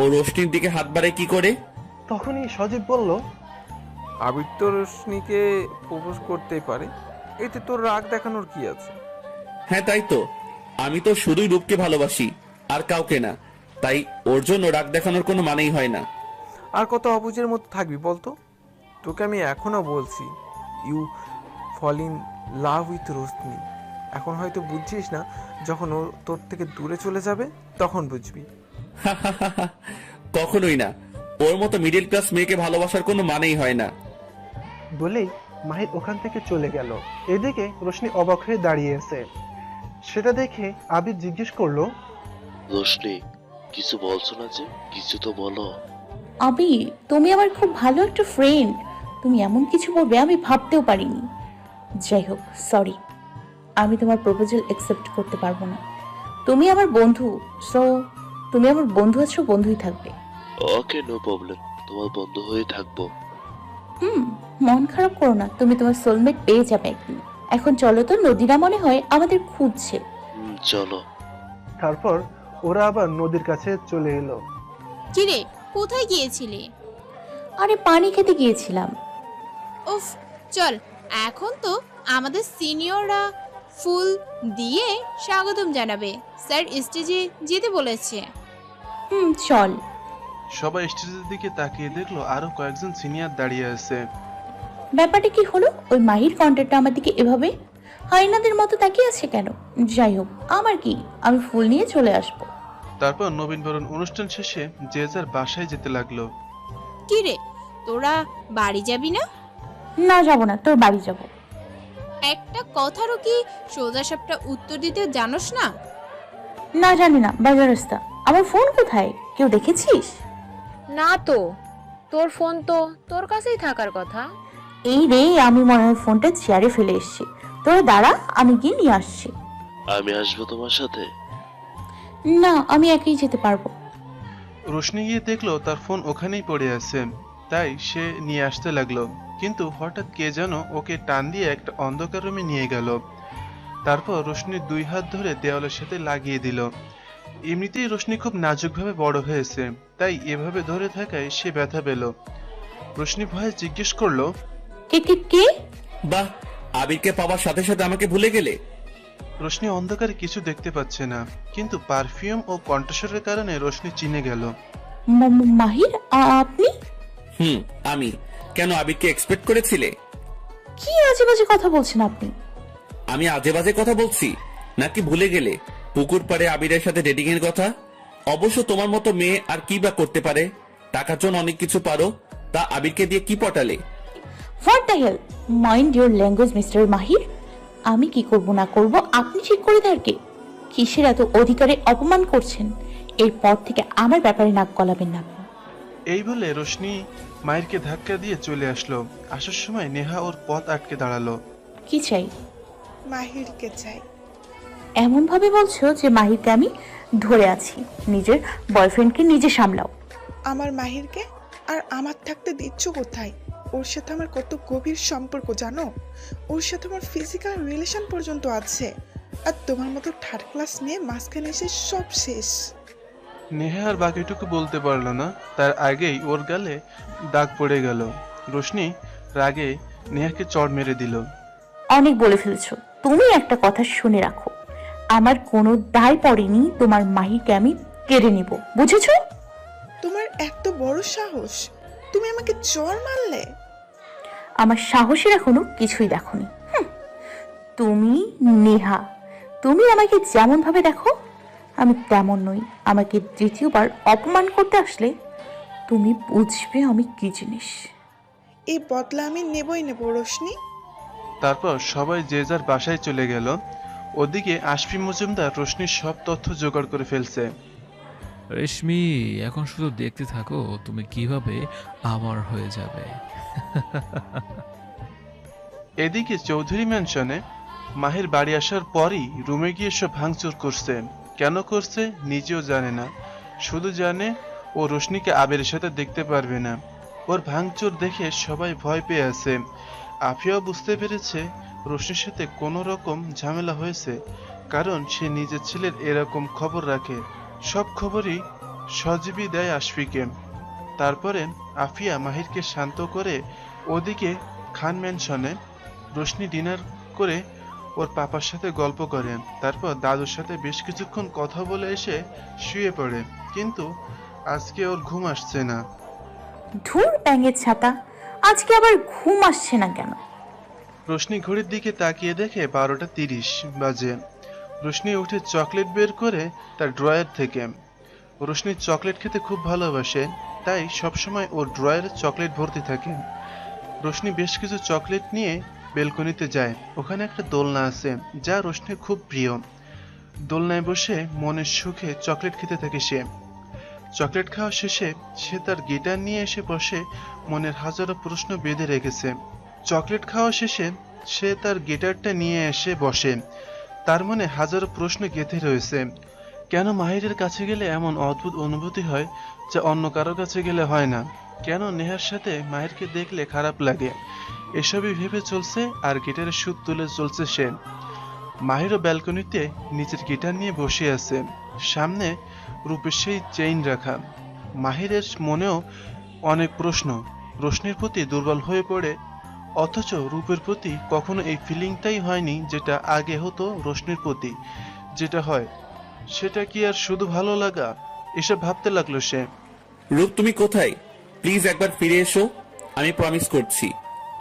ও রোশনির দিকে হাত বাড়ায় কি করে? তখনই সজীব বলল, আবির তো রোশনিকে প্রপোজ করতেই পারে, এতে তোর রাগ দেখানোর কি আছে? হ্যাঁ তাই তো, আমি তো শুধুই রূপকে ভালোবাসি আর কাউকে না, তাই ওর জন্য রাগ দেখানোর কোনো মানেই হয় না। আর কত অবুঝের মতো থাকবি বলতো? তোকে আমি এখনো বলছি, you fall in love with Roshni. এখন হয়তো বুঝছিস না, যখন ও তোর থেকে দূরে চলে যাবে তখন বুঝবি। কখনোই না, ওর মতো মিডল ক্লাস মেয়েকে ভালোবাসার কোনো মানেই হয় না। বলেই মাহির ওখান থেকে চলে গেল। এদিকে রোশনি অবাক হয়ে দাঁড়িয়ে আছে। সেটা দেখে আবির জিজ্ঞেস করলো, রোশনি কিছু বলছো না যে? কিছু তো বলো। আবির, তুমি আমার খুব ভালো একটা ফ্রেন্ড, তুমি এমন কিছু বলবে আমি ভাবতেও পারিনি। যাই হোক, সরি, আমি তোমার প্রপোজাল অ্যাকসেপ্ট করতে পারবো না। তুমি আমার বন্ধু, সো তুমি আমার বন্ধু আছো, বন্ধুই থাকবে। ওকে, নো প্রবলেম, তোমার বন্ধু হয়ে থাকবো। মন খারাপ করো না, তুমি তোমার সোলমেট পেয়ে যাবে একদিন। এখন চলো তো, নদীরা মনে হয় আমাদের খুঁজছে। চলো। তারপর ওরা আবার নদীর কাছে চলে এলো। কিরে, কোথায় গিয়েছিলে? আরে পানি খেতে গিয়েছিলাম। উফ, চল এখন তো আমাদের সিনিয়ররা ফুল দিয়ে স্বাগতম জানাবে। স্যার স্টেজে যেতে বলেছে। চল। সবাই স্টেজের দিকে তাকিয়ে দেখলো আরো কয়েকজন সিনিয়র দাঁড়িয়ে আছে। ব্যাপারটা কি হলো? ওই মাহির কন্ট্রাক্টটা আমার দিকে এভাবে হাইনাদের মতো তাকিয়ে আছে কেন? যাই হোক, আমার কি, আমি ফুল নিয়ে চলে আসব। তারপর নবীনবরণ অনুষ্ঠান শেষে যে যার বাসায় যেতে লাগলো। কি রে, তোরা বাড়ি যাবি না? না, যাব না, তোর বাড়ি যাব। একটা কথারও কি সোজা সাপটা উত্তর দিতে জানোস না? না, জানি না। বাজার রাস্তা। আমার ফোন কোথায়? কেউ দেখেছিস? না তো, তোর ফোন তো তোর কাছেই থাকার কথা। এই রে, আমি মনে হয় ফোনটা চেয়ারে ফেলে এসেছি। তোরা দাঁড়া, আমি গিয়ে নিয়ে আসছি। আমি আসবো তোমার সাথে। না, আমি একাই যেতে পারবো। রোশনি গিয়ে দেখলো তার ফোন ওখানেই পড়ে আছে, তাই সে নিয়ে আসতে লাগলো। কিন্তু হঠাৎ কে যেন ওকে টান দিয়ে একটা অন্ধকার রুমে নিয়ে গেল। তারপর রোশনির 2 হাত ধরে দেওয়ালের সাথে লাগিয়ে দিল। এমনিতেই রোশনি খুব নাজুকভাবে বড় হয়েছে, তাই এভাবে ধরে থাকায় সে ব্যথা পেল। রোশনি ভয়ে জিজ্ঞেস করলো, কে? বাহ, আবিরকে পাওয়ার সাথে সাথে আমাকে ভুলে গেলে। রোশনি অন্ধকারে কিছু দেখতে পাচ্ছে না, কিন্তু পারফিউম ও কণ্ঠস্বরের কারণে রোশনি চিনে গেল। মাহির, আপনি? আমি। কেন, আবিরকে এক্সপেক্ট করেছিলে? কি আজে বাজে কথা বলছেন আপনি? আমি আজে বাজে কথা বলছি নাকি ভুলে গেলে পুকুর পাড়ে আবিরের সাথে ডেটিং এর কথা? অবশ্য তোমার মতো মেয়ে আর কি বা করতে পারে? টাকার জন্য অনেক কিছু পারো, তা আবিরকে দিয়ে কি পটালে? What the hell, mind your language mister Mahir. আমি কি করব না করব আপনি ঠিক করে দেন। কিসের এত অধিকারে অপমান করছেন? এরপর থেকে আমার ব্যাপারে নাক গলাবেন না। এই বলে রোশনি মাহিরকে ধাক্কা দিয়ে চলে আসলো। আসার সময় নেহা ওর পথ আটকে দাঁড়ালো। কি চাই? মাহিরকে চাই। এমন ভাবে বলছো যে মাহিরকে আমি ধরে আছি। নিজের বয়ফ্রেন্ডকে নিজে সামলাও। আমার মাহিরকে আর আমার থাকতে দিচ্ছ কোথায়? ওর সাথে আমার কত গভীর সম্পর্ক জানো? ওর সাথে আমার ফিজিক্যাল রিলেশন পর্যন্ত আছে। আর তোমার মতো থার্ড ক্লাস মেয়ে মাঝখানে এসে সব শেষ। নেহা আর বাকিটুকু বলতে পারলো না, তার আগেই ওর গালে দাগ পড়ে গেল। রোশনি রাগে নেহাকে চড় মেরে দিল। অনেক বলে ফেলেছো। তুমি একটা কথা শুনে রাখো, আমার কোনো দায় পড়েনি তোমার মাহিরকে আমি কেড়ে নিব, বুঝেছো? তোমার এত বড় সাহস, তুমি আমাকে চড় মারলে? আমার সাহসের এখনো কিছুই দেখোনি। তুমি নেহা, তুমি আমাকে যেমন ভাবে দেখো আমি তেমন নই। আমাকে দ্বিতীয়বার অপমান করতে আসলে তুমি বুঝবে আমি কি জিনিস। এই বদলা আমি নেবই নেব রোশনি। তারপর সবাই যে যার বাসায় চলে গেল। ওদিকে আশফি মজুমদার রোশনির সব তথ্য জোগাড় করে ফেলছে। রেশমি, এখন শুধু দেখতে থাকো তুমি কিভাবে আমার হয়ে যাবে। এদিকে চৌধুরী ম্যানশনে মাহির বাড়ি আসার পরই রুমে গিয়ে সব ভাঙচুর করছে। কেন করছে নিজেও জানে না, শুধু জানে ও রোশনিকে আবিরের সাথে দেখতে পারবে না। ওর ভাঙচুর দেখে সবাই ভয় পেয়ে আছে। আফিয়াও বুঝতে পেরেছে রোশনির সাথে কোনো রকম ঝামেলা হয়েছে, কারণ সে নিজের ছেলের এরকম খবর রাখে। সব খবরই সজীবী দেয় আশফিকে। তারপরে আফিয়া মাহিরকে শান্ত করে ওদিকে খান ম্যানশনে রোশনি ডিনার করে ওর পাপার সাথে গল্প করে। তারপর দাদুর সাথে বেশ কিছুক্ষণ কথা বলে এসে শুয়ে পড়ে, কিন্তু আজকে ওর ঘুম আসছে না। ধুর ব্যাঙের ছাতা, আজকে আবার ঘুম আসছে না কেন? রোশনি ঘড়ির দিকে তাকিয়ে দেখে 12:30 বাজে। রোশনি উঠে চকলেট বের করে তার ড্রয়ার থেকে। রোশনি চকলেট খেতে খুব ভালোবাসে, তাই সবসময় ওর ড্রয়ারে চকলেট ভর্তি থাকে। রোশনি বেশ কিছু চকলেট নিয়ে বেলকনিতে যায়। ওখানে একটা দোলনা আছে যা রোশনির খুব প্রিয়। দোলনায় বসে মনের সুখে চকলেট খেতে থাকে সে। চকলেট খাওয়া শেষে সে তার গিটার নিয়ে এসে বসে, মনের হাজারো প্রশ্ন বেঁধে রেখেছে। চকলেট খাওয়া শেষে সে তার গিটারটা নিয়ে এসে বসে, তার মনে হাজারো প্রশ্ন গেঁথে রয়েছে। কেন মাহিরের কাছে গেলে এমন অদ্ভুত অনুভূতি হয় যা অন্য কারো কাছে গেলে হয় না? কেন নেহার সাথে মাহিরকে দেখলে খারাপ লাগে? এসবই ভেবে চলছে আর গিটারের সুর তুলে চলছে সে। মাহিরও ব্যালকনিতে নিচের গিটার নিয়ে বসে আছে, সামনে রূপের সেই চেইন রাখা। মাহিরের মনেও অনেক প্রশ্ন। রোশনির প্রতি দুর্বল হয়ে পড়ে অথচ রূপের প্রতি কখনো এই ফিলিংটাই হয়নি যেটা আগে হতো রোশনির প্রতি যেটা হয়। সেটা কি আর শুধু ভালো লাগা? এসব ভাবতে লাগলো সে। রূপ, তুমি কোথায়? প্লিজ একবার ফিরে এসো। আমি প্রমিস করছি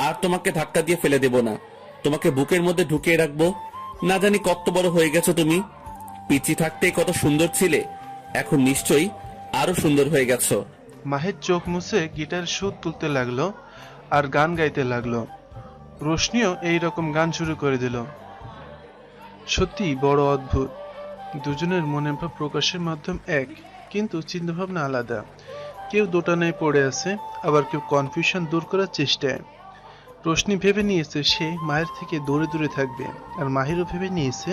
আর তোমাকে ধাক্কা দিয়ে ফেলে দেব না। তোমাকে বুকের মধ্যে ঢুকিয়ে রাখবো। না জানি কত বড় হয়ে গেছো তুমি। পিচি থাকতে কত সুন্দর ছিলে, এখন নিশ্চয়ই আরো সুন্দর হয়ে গেছো। মাহের চোখ মুছে গিটার সুর তুলতে লাগলো আর গান গাইতে লাগলো। রোশনিও এইরকম গান শুরু করে দিল। সত্যি বড় অদ্ভুত, দুজনের মনের ভাব প্রকাশের মাধ্যম এক, কিন্তু চিন্তাভাবনা আলাদা। কেউ দোটানায় পড়ে আছে, আবার কেউ কনফিউশন দূর করার চেষ্টায়। রোশনি ভেবে নিয়েছে সে মায়ের থেকে দূরে দূরে থাকবে, আর মাহিরও ভেবে নিয়েছে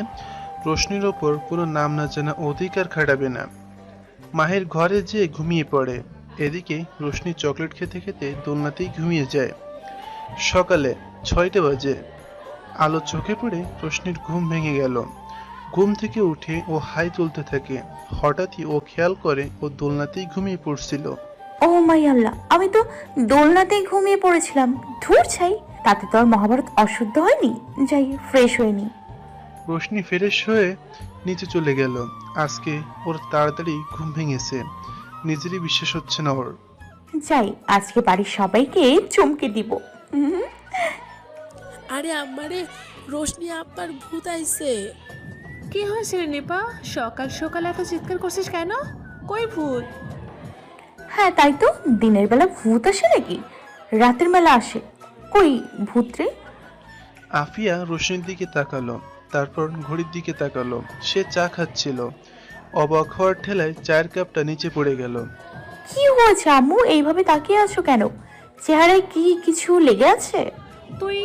রোশনির ওপর কোনো নাম না জানা অধিকার খাটাবে না। মাহির ঘরে যেয়ে ঘুমিয়ে পড়ে। এদিকে রোশনি চকলেট খেতে খেতে দোলনাতেই ঘুমিয়ে যায়। সকালে 6টা বাজে। আলো চোখে পড়ে রোশনির ঘুম ভেঙে গেল। ঘুম থেকে উঠে ও হাই তুলতে থাকে। হঠাৎই ও খেয়াল করে ও দোলনাতেই ঘুমিয়ে পড়ছিল। ও মাই আল্লাহ, আমি তো দোলনাতেই ঘুমিয়ে পড়েছিলাম। ধুর ছাই, তাতে তো আর মহাভারত অশুদ্ধ হয়নি। যাই ফ্রেশ হয়ে নি। রোশনি ফ্রেশ হয়ে নিচে চলে গেল। আজকে ওর তাড়াতাড়ি ঘুম ভেঙেছে, নিজেরই বিশ্বাস হচ্ছে না ওর। যাই, আজকে বাড়ির সবাইকে চমকে দিব। আরে আমারে, রোশনি আব্বার ভূত আইছে। কি হয়েছে রে নিপা? সকাল সকাল এত চিৎকার করছিস কেন? কই ভূত? হ্যাঁ তাই তো, দিনের বেলা ভূত আসে নাকি? রাতের বেলা আসে। কই ভূত রে? আফিয়া রোশনির দিকে তাকালো, তারপর ঘড়ির দিকে তাকালো। সে চা খাচ্ছিল। অবাক হওয়ার ঠেলায় চায়ের কাপটা নিচে পড়ে গেল। কি হয়েছে আম্মু, এইভাবে তাকিয়ে আছো কেন? চেহারায় কি কিছু লেগে আছে? তুই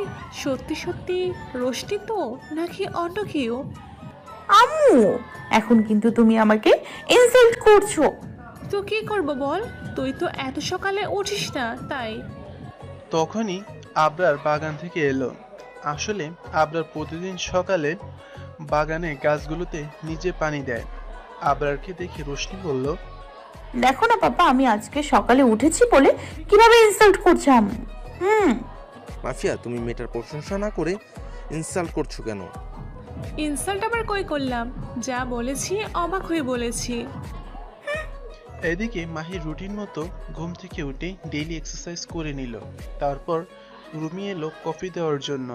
সত্যি সত্যি রোশনি তো, নাকি অন্য কেউ? আম্মু, এখন কিন্তু তুমি আমাকে ইনসাল্ট করছো। তো কি করব বল, তুই তো এত সকালে উঠিস না তাই। তখনই আবরার বাগান থেকে এলো। আসলে আবরার প্রতিদিন সকালে বাগানে গাছগুলোতে নিজে পানি দেয়। আবরারকে দেখে রোশনি বলল, দেখো না পাপা, আমি আজকে সকালে উঠেছি বলে কিভাবে ইনসাল্ট করছে আম্মু। মাফিয়া, তুমি মেয়েটার প্রশংসা না করে ইনসাল্ট করছো কেন? ইনসাল্ট আবার কই করলাম? যা বলেছি অবাক হয়ে বলেছি। এদিকে মাহির রুটিন মতো ঘুম থেকে উঠে ডেইলি এক্সারসাইজ করে নিল। তারপর রুমি এলো কফি দেওয়ার জন্য।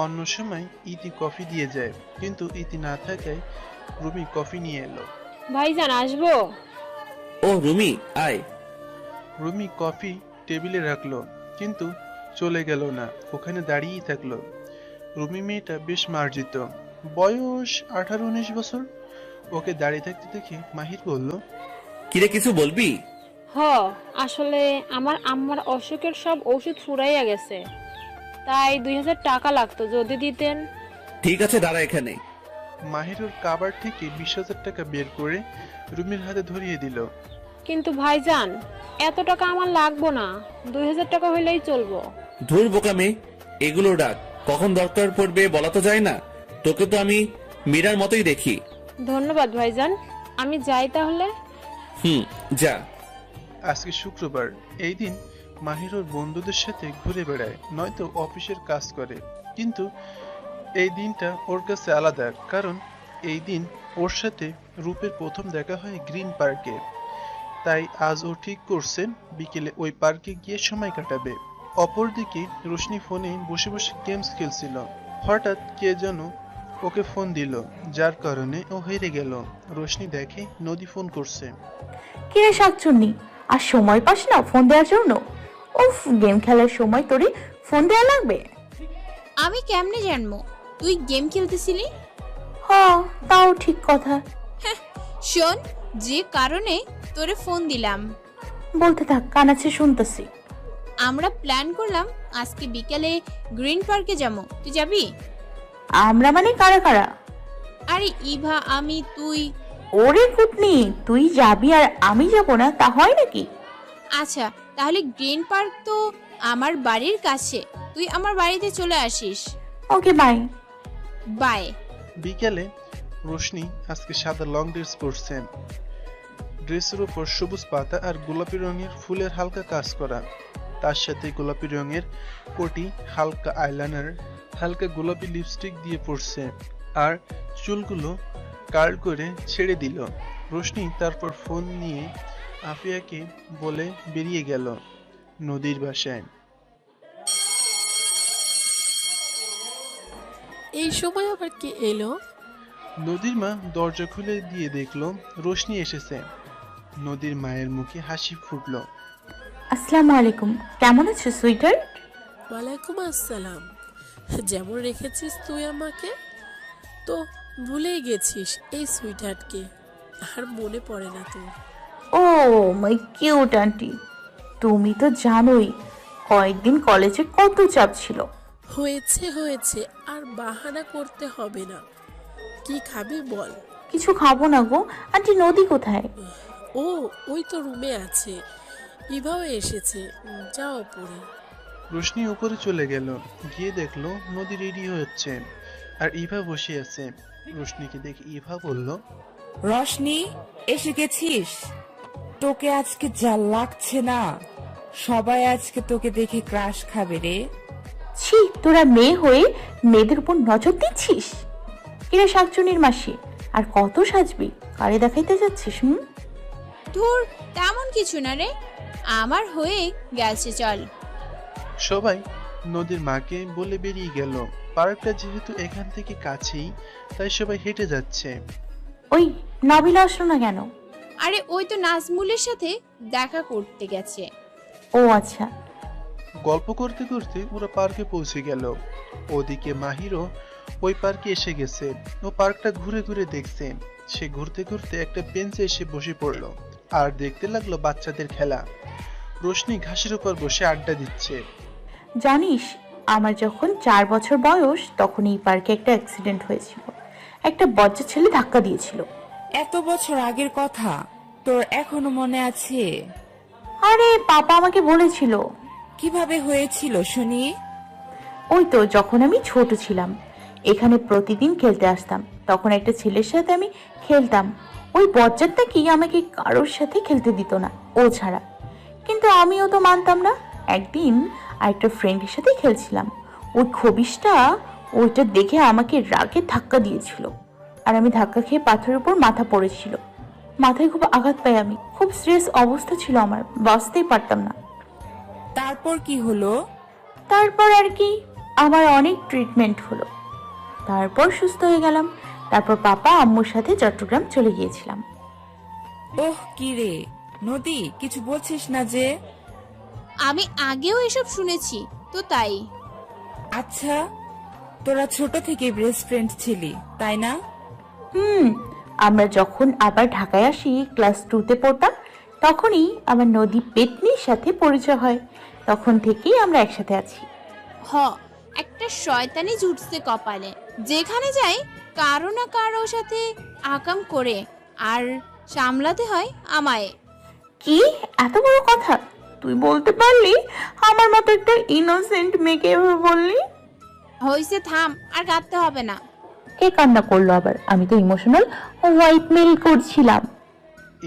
অন্য সময় ইতি কফি দিয়ে যায়, কিন্তু ইতি না থাকায় রুমি কফি নিয়ে এলো। ভাইজান আসবো? ও রুমি, আয়। রুমি কফি টেবিলে রাখলো, কিন্তু চলে গেল না, ওখানে দাঁড়িয়েই থাকলো। রুমি মেয়েটা বেশ মার্জিত, বয়স 18-19 বছর। ওকে দাঁড়িয়ে থাকতে দেখে মাহির বলল, কিরে কিছু বলবি? আসলে আমার আম্মার অসুখের সব ওষুধ ফুরাইয়া গেছে, তাই 2000 টাকা লাগতো, যদি দিতেন। ঠিক আছে, দাঁড়া এখানে। মাহির ওর কাবার থেকে 20,000 টাকা বের করে রুমির হাতে ধরিয়ে দিল। কিন্তু ভাইজান, এত টাকা আমার লাগবো না, 2000 টাকা হইলেই চলবো। ধুর বোকা মেয়ে, এগুলো ডাক, কখন দরকার পড়বে বলা তো যায় না। তোকে তো আমি মীরার মতোই দেখি। ধন্যবাদ ভাইজান, আমি যাই তাহলে। যা। আজকে শুক্রবার, এই দিন মাহির ওর বন্ধুদের সাথে ঘুরে বেড়ায়, নয়তো অফিসের কাজ করে। কিন্তু এই দিনটা ওর কাছে আলাদা, কারণ এই দিন ওর সাথে রূপের প্রথম দেখা হয় গ্রিন পার্কে। তাই আজ ও ঠিক করছে বিকেলে ওই পার্কে গিয়ে সময় কাটাবে। অপরদিকে রোশনি ফোনে বসে বসে গেমস খেলছিল। হঠাৎ কে যেন ওকে ফোন দিল, যার কারণে ও হেরে গেল। রোশনি দেখে নদী ফোন করছে। কিরে শাকচুন্নি, আর সময় পাস না ফোন দেওয়ার জন্য? উফ, গেম খেলার সময় তোরে ফোন দেওয়া লাগবে? আমি কেমনে জানবো তুই গেম খেলতেছিলি? তাও ঠিক কথা। শোন, যে কারণে তোরে ফোন দিলাম। বলতে থাক, কান আছে শুনতেছি। আমরা প্ল্যান করলাম আজকে বিকেলে গ্রিন পার্কে যাবো, তুই যাবি? আমরা মানে কারা কারা? আরে ইভা, আমি, তুই। ওরে কুটনি, তুই যাবি আর আমি যাব না, তা হয় নাকি? আচ্ছা, তাহলে গ্রিন পার্ক তো আমার বাড়ির কাছে, তুই আমার বাড়িতে চলে আসিস। ওকে, বাই। বাই। বিকেলে রোশনি আজকে সাদা লং ড্রেস পরছে। ড্রেসের উপর সবুজ পাতা আর গোলাপি রঙের ফুলের হালকা কাজ করা। তার সাথে গোলাপি রঙের কোটি, হালকা আইলাইনার, হালকা গোলাপি লিপস্টিক দিয়ে পড়ছে আর চুলগুলো কার্ল করে ছেড়ে দিল। রোশনি তারপর ফোন নিয়ে আফিয়াকে বলে বেরিয়ে গেল নদীর বাসায়। এই সময় আবার কে এলো? নদীর মা দরজা খুলে দিয়ে দেখলো রোশনি এসেছে। নদীর মায়ের মুখে হাসি ফুটলো। আসসালামু আলাইকুম, কেমন আছো সুইটার? ওয়ালাইকুম আসসালাম। যেমন রেখেছিস তুই আমাকে, তো ভুলেই গেছিস এই সুইটহার্টকে, আর মনে পড়ে না তোর? ও মাই কিউট আন্টি, তুমি তো জানোই কয়েকদিন কলেজে কত চাপ ছিল। হয়েছে হয়েছে, আর বাহানা করতে হবে না। কি খাবি বল? কিছু খাবো না গো আন্টি। নদী কোথায়? ও ওই তো রুমে আছে, ইভাও এসেছে, যাও পরে। রোশনি উপরে চলে গেল, গিয়ে দেখলো নদী রেডি হচ্ছে আর ইভা বসে আছে। রোশনিকে দেখে ইভা বলল, রশনি এসে গেছিস? তোকে আজকে যা লাগছে না, সবাই আজকে তোকে দেখে ক্রাশ খাবে রে। ছি, তোরা মেয়ে হয়ে মেয়েদের উপর নজর দিচ্ছিস? এরা শাকচুনির মাসি, আর কত সাজবি? কারে দেখাইতে যাচ্ছিস? ধুর, তেমন কিছু না রে, আমার হয়ে গেছে, চল। সবাই নদীর মাকে বলে বেরিয়ে গেল। পার্কটা যেহেতু এখান থেকে কাছেই, তাই সবাই হেঁটে যাচ্ছে। ওই নাবিলা আসলো না কেন? আরে ওই তো নাজমুলের সাথে দেখা করতে গেছে। ও আচ্ছা। গল্প করতে করতে ওরা পার্কে পৌঁছে গেল। ওদিকে মাহিরও ওই পার্কে এসে গেছে। ও পার্কটা ঘুরে ঘুরে দেখছে। সে ঘুরতে ঘুরতে একটা বেঞ্চে এসে বসে পড়লো আর দেখতে লাগলো বাচ্চাদের খেলা। রোশনি ঘাসের উপর বসে আড্ডা দিচ্ছে। জানিস, আমার যখন 4 বছর বয়স তখন এই পার্কে একটা অ্যাক্সিডেন্ট হয়েছিল। একটা বজ্জা ছেলে ধাক্কা দিয়েছিল। এত বছর আগের কথা তোর এখনো মনে আছে? আরে পাপা আমাকে বলেছিল। কিভাবে হয়েছিল শুনি? ওই তো যখন আমি ছোট ছিলাম, এখানে প্রতিদিন খেলতে আসতাম। তখন একটা ছেলের সাথে আমি খেলতাম। ওই বজ্জাতটা কি আমাকে কারোর সাথে খেলতে দিত না, ও ছাড়া। কিন্তু আমিও তো মানতাম না। একদিন আরেকটা ফ্রেন্ডের সাথে খেলছিলাম। ওই খবিশটা ওইটা দেখে আমাকে রাগে ধাক্কা দিয়েছিল, আর আমি ধাক্কা খেয়ে পাথরের উপর মাথা পড়েছিল। মাথায় খুব আঘাত পাই আমি। খুব সিরিয়াস অবস্থা ছিল আমার, বাঁচতেই পারতাম না। তারপর কি হলো? তারপর আর কি, আমার অনেক ট্রিটমেন্ট হলো, তারপর সুস্থ হয়ে গেলাম। তারপর পাপা আম্মুর সাথে চট্টগ্রাম চলে গিয়েছিলাম। ওহ কি রে নদী, কিছু বলছিস না যে? আমি আগেও এসব শুনেছি তো, তাই। আচ্ছা, তোরা ছোট থেকে বেস্ট ফ্রেন্ড ছিলি, তাই না? আমরা যখন আবার ঢাকায় আসি, ক্লাস 2তে পড়তাম, তখনই আমার নদী পেতনির সাথে পরিচয় হয়। তখন থেকেই আমরা একসাথে আছি। একটা শয়তানি জুটছে কপালে, যেখানে যাই কারো না কারো সাথে আকাম করে, আর সামলাতে হয় আমায়। কি এত বড় কথা তুই বলতে পারলি? আমার মতো একটা ইনোসেন্ট মেয়েকে এভাবে বললি? হইছে, থাম, আর কাঁদতে হবে না। কে কান্না করলো আবার? আমি তো ইমোশনাল হোয়াইটমেল করছিলাম।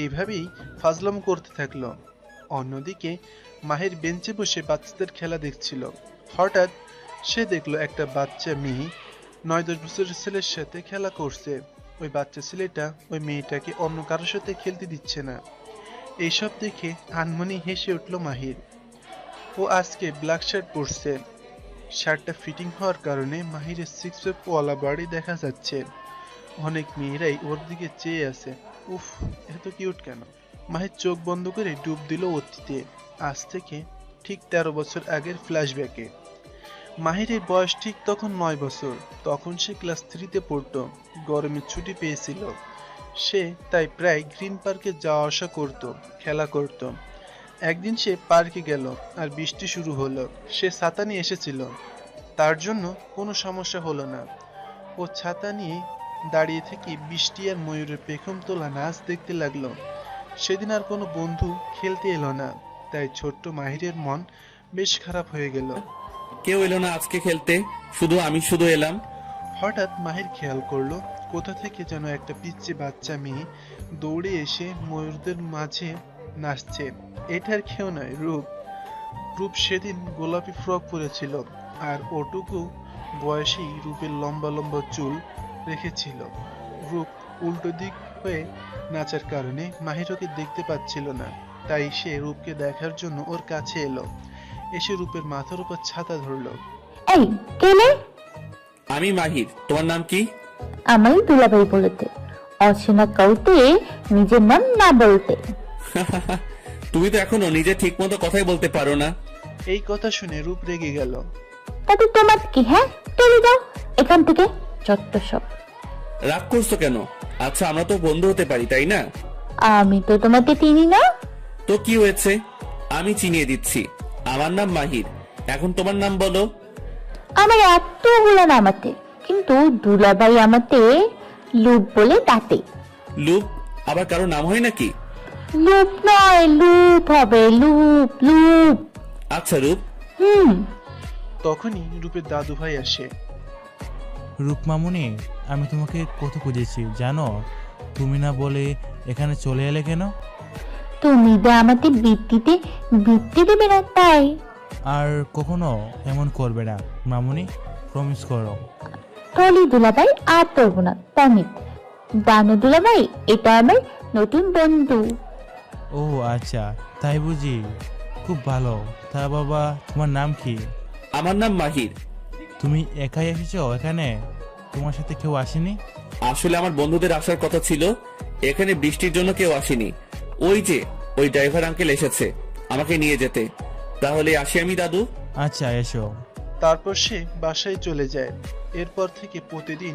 এভাবেই ফাজলাম করতে থাকলো। অন্যদিকে মাহির বেঞ্চে বসে বাচ্চাদের খেলা দেখছিল। হঠাৎ সে দেখলো একটা বাচ্চা মেয়ে 9-10 বছরের ছেলের সাথে খেলা করছে। ওই বাচ্চা ছেলেটা ওই মেয়েটাকে অন্য কারোর সাথে খেলতে দিচ্ছে না। এইসব দেখে আনমনি হেসে উঠল মাহির। ও আজকে ব্ল্যাক শার্ট পরছে। শার্টটা ফিটিং হওয়ার কারণে মাহিরের 6 প্যাক ওয়ালা বাড়ি দেখা যাচ্ছে। অনেক মেয়েরাই ওর দিকে চেয়ে আছে। উফ, এত কিউট কেন? মাহির চোখ বন্ধ করে ডুব দিল অতীতে। আজ থেকে ঠিক 13 বছর আগের ফ্ল্যাশব্যাকে। মাহিরের বয়স ঠিক তখন 9 বছর। তখন সে ক্লাস 3তে পড়তো। গরমের ছুটি পেয়েছিল সে, তাই প্রায় গ্রিন পার্কে যাওয়া আসা করত, খেলা করত। একদিন সে পার্কে গেল আর বৃষ্টি শুরু হলো। সে ছাতা নিয়ে এসেছিল, তার জন্য কোনো সমস্যা হলো না। ও ছাতা নিয়ে দাঁড়িয়ে থেকে বৃষ্টি আর ময়ূরের পেখম তোলা নাচ দেখতে লাগলো। সেদিন আর কোনো বন্ধু খেলতে এলো না, তাই ছোট্ট মাহিরের মন বেশ খারাপ হয়ে গেল। কেউ এলো না আজকে খেলতে, শুধু আমি শুধু এলাম। হঠাৎ মাহির খেয়াল করলো কোথা থেকে যেন একটা পিচ্চি বাচ্চা মেয়ে দৌড়ে এসে ময়ূরদের মাঝে নাচছে। এটার কেউ নয়, রূপ। রূপ সেদিন গোলাপি ফ্রক পরেছিল আর ওটুকু বয়সী রূপের লম্বা লম্বা চুল রেখেছিল। রূপ উল্টো দিক হয়ে নাচার কারণে মাহির ওকে দেখতে পাচ্ছিল না, তাই সে রূপকে দেখার জন্য ওর কাছে এলো। এসে রূপের মাথার উপর ছাতা ধরলো। এই কেনে? আমি মাহির, তোমার নাম কি? আমায় দুলাভাই বলতে, অচেনা কাউকে নিজের নাম না বলতে। তুমি তো এখনো নিজে ঠিক মতো কথাই বলতে পারো না। এই কথা শুনে রূপ রেগে গেল। তাতে তোমার কি? হ্যাঁ, চলে যাও এখান থেকে, যত সব। রাগ করছো কেন? আচ্ছা, আমরা তো বন্ধু হতে পারি, তাই না? আমি তো তোমাকে চিনি না। তো কি হয়েছে? আমি চিনিয়ে দিচ্ছি। আমার নাম মাহির। এখন তোমার নাম বলো। আমার এতগুলো নামাতে, কিন্তু দুলাভাই আমাতে লুপ বলে ডাকে। লুপ আবার কারো নাম হয় নাকি? লুপ নয়, লুপ হবে, লুপ লুপ। আচ্ছা রূপ। তখনই রূপের দাদু ভাই আসে। রূপমামুনি, আমি তোমাকে কত খুঁজেছি জানো? তুমি না বলে এখানে চলে এলে কেন? তুমি যে আমাকে বৃত্তি দেবে না, তাই। আর কখনো এমন করবে না মামুনি, প্রমিস করো। টলি দুলাভাই আর করবো না, প্রমিস। জানো দুলাভাই, এটা আমার নতুন বন্ধু। ও আচ্ছা, তাই বুঝি? খুব ভালো। তা বাবা, তোমার নাম কি? আমার নাম মাহির। তুমি একাই এসেছো এখানে? তোমার সাথে কেউ আসেনি? আসলে আমার বন্ধুদের আসার কথা ছিল, এখানে বৃষ্টির জন্য কেউ আসেনি। ওই যে ওই ড্রাইভার আঙ্কেল এসেছে আমাকে নিয়ে যেতে। তাহলে আসি আমি দাদু। আচ্ছা, এসো। তারপর সে বাসায় চলে যায়। এরপর থেকে প্রতিদিন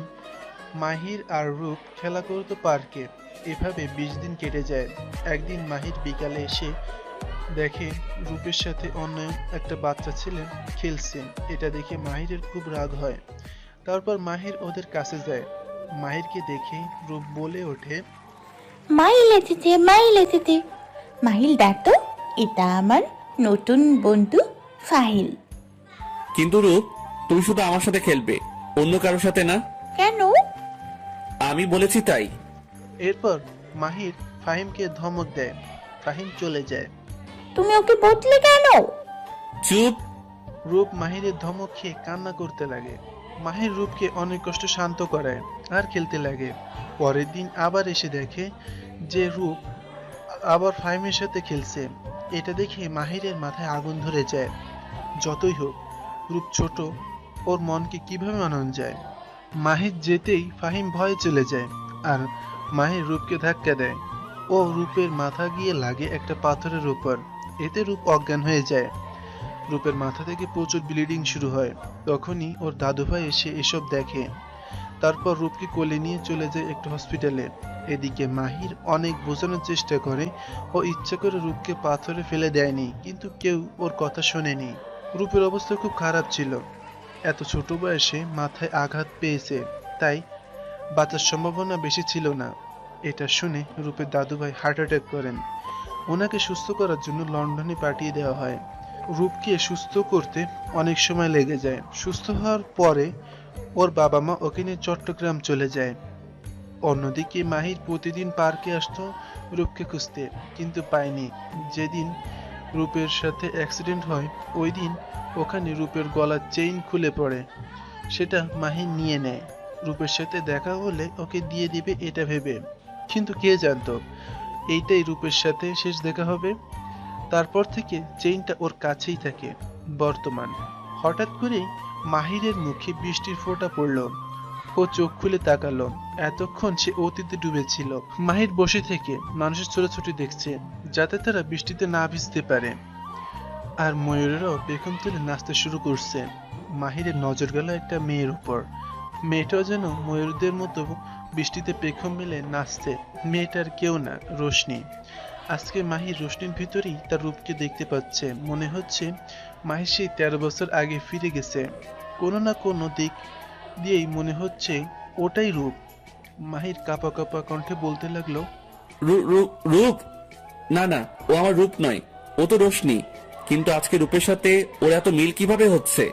মাহির আর রূপ খেলা করতো পার্কে। এভাবে 20 দিন কেটে যায়। একদিন মাহির বিকালে এসে দেখে রূপের সাথে অন্য একটা বাচ্চা ছেলে খেলছেন। এটা দেখে মাহিরের খুব রাগ হয়। তারপর মাহির ওদের কাছে যায়। মাহিরকে দেখে রূপ বলে ওঠে, মাইল এসেছে, মাইল এসেছে। মাহিল দেখো, এটা আমার নতুন বন্ধু ফাহিল। কিন্তু রূপ, তুমি শুধু আমার সাথে খেলবে, অন্য কারোর সাথে না। কেন? আমি বলেছি তাই। এরপর মাহির ফাহিমকে ধমক দেয়। ফাহিম চলে যায়। তুমি ওকে বদলে কেন? চুপ। রূপ মাহিরের ধমক খেয়ে কান্না করতে লাগে। মাহির রূপকে অনেক কষ্ট শান্ত করায় আর খেলতে লাগে। পরের দিন আবার এসে দেখে যে রূপ আবার ফাহিমের সাথে খেলছে। এটা দেখে মাহিরের মাথায় আগুন ধরে যায়। যতই হোক, রূপ ছোট, ওর মনকে কিভাবে মানানো যায়। মাহির যেতেই ফাহিম ভয়ে চলে যায় আর মাহির রূপকে ধাক্কা দেয়। ও রূপের মাথা গিয়ে লাগে একটা পাথরের উপর। এতে রূপ অজ্ঞান হয়ে যায়। রূপের মাথা থেকে প্রচুর ব্লিডিং শুরু হয়। তখনই ওর দাদুভাই এসে এসব দেখে। তারপর রূপকে কোলে নিয়ে চলে যায় একটা হসপিটালে। এদিকে মাহির অনেক বোঝানোর চেষ্টা করে ও ইচ্ছা করে রূপকে পাথরে ফেলে দেয়নি, কিন্তু কেউ ওর কথা শোনেনি। রূপের অবস্থা খুব খারাপ ছিল। এত ছোট বয়সে মাথায় আঘাত পেয়েছে, তাই বাঁচার সম্ভাবনা বেশি ছিল না। এটা শুনে রূপের দাদুভাই হার্ট অ্যাটাক করেন। ওনাকে সুস্থ করার জন্য লন্ডনে পাঠিয়ে দেওয়া হয়। রূপকে সুস্থ করতে অনেক সময় লেগে যায়। সুস্থ হওয়ার পরে ওর বাবা মা ওকে নিয়ে চট্টগ্রাম চলে যায়। অন্যদিকে মাহির প্রতিদিন পার্কে আসতো রূপকে খুঁজতে, কিন্তু পায়নি। যেদিন রূপের সাথে অ্যাক্সিডেন্ট হয় ওই দিন ওখানে রূপের গলার চেইন খুলে পড়ে। সেটা মাহির নিয়ে নেয়। রূপের সাথে দেখা হলে ওকে দিয়ে দিবে এটা ভেবে, কিন্তু কে জানতো এইটাই রূপের সাথে শেষ দেখা হবে। তারপর থেকে চেইনটা ওর কাছেই থাকে। বর্তমান হঠাৎ করেই মাহিরের মুখে বৃষ্টির ফোঁটা পড়ল। ও চোখ খুলে তাকালো। এতক্ষণ সে অতীতে ডুবেছিল। মাহির বসে থেকে মানুষের ছোটাছুটি দেখছে, যাতে তারা বৃষ্টিতে না ভিজতে পারে। আর ময়ূরেরাও পেখম তুলে নাচতে শুরু করছে। মাহিরের নজর গেল একটা মেয়ের উপর। মেয়েটাও যেন ময়ূরদের মতো বৃষ্টিতে পেখম মেলে নাচছে। মেয়েটার কেউ না, রোশনি। আজকে মাহির রোশনির ভিতরেই তার রূপকে দেখতে পাচ্ছে। মনে হচ্ছে মাহির সেই 13 বছর আগে ফিরে গেছে। কোনো না কোনো দিক দিয়েই মনে হচ্ছে ওটাই রূপ। মাহির কাঁপা কাঁপা কণ্ঠে বলতে লাগলো, রূপ? না না, ও আমার রূপ নয়, ও তো রোশনি। কিন্তু আজকে রূপের সাথে ওর এত মিল কিভাবে হচ্ছে?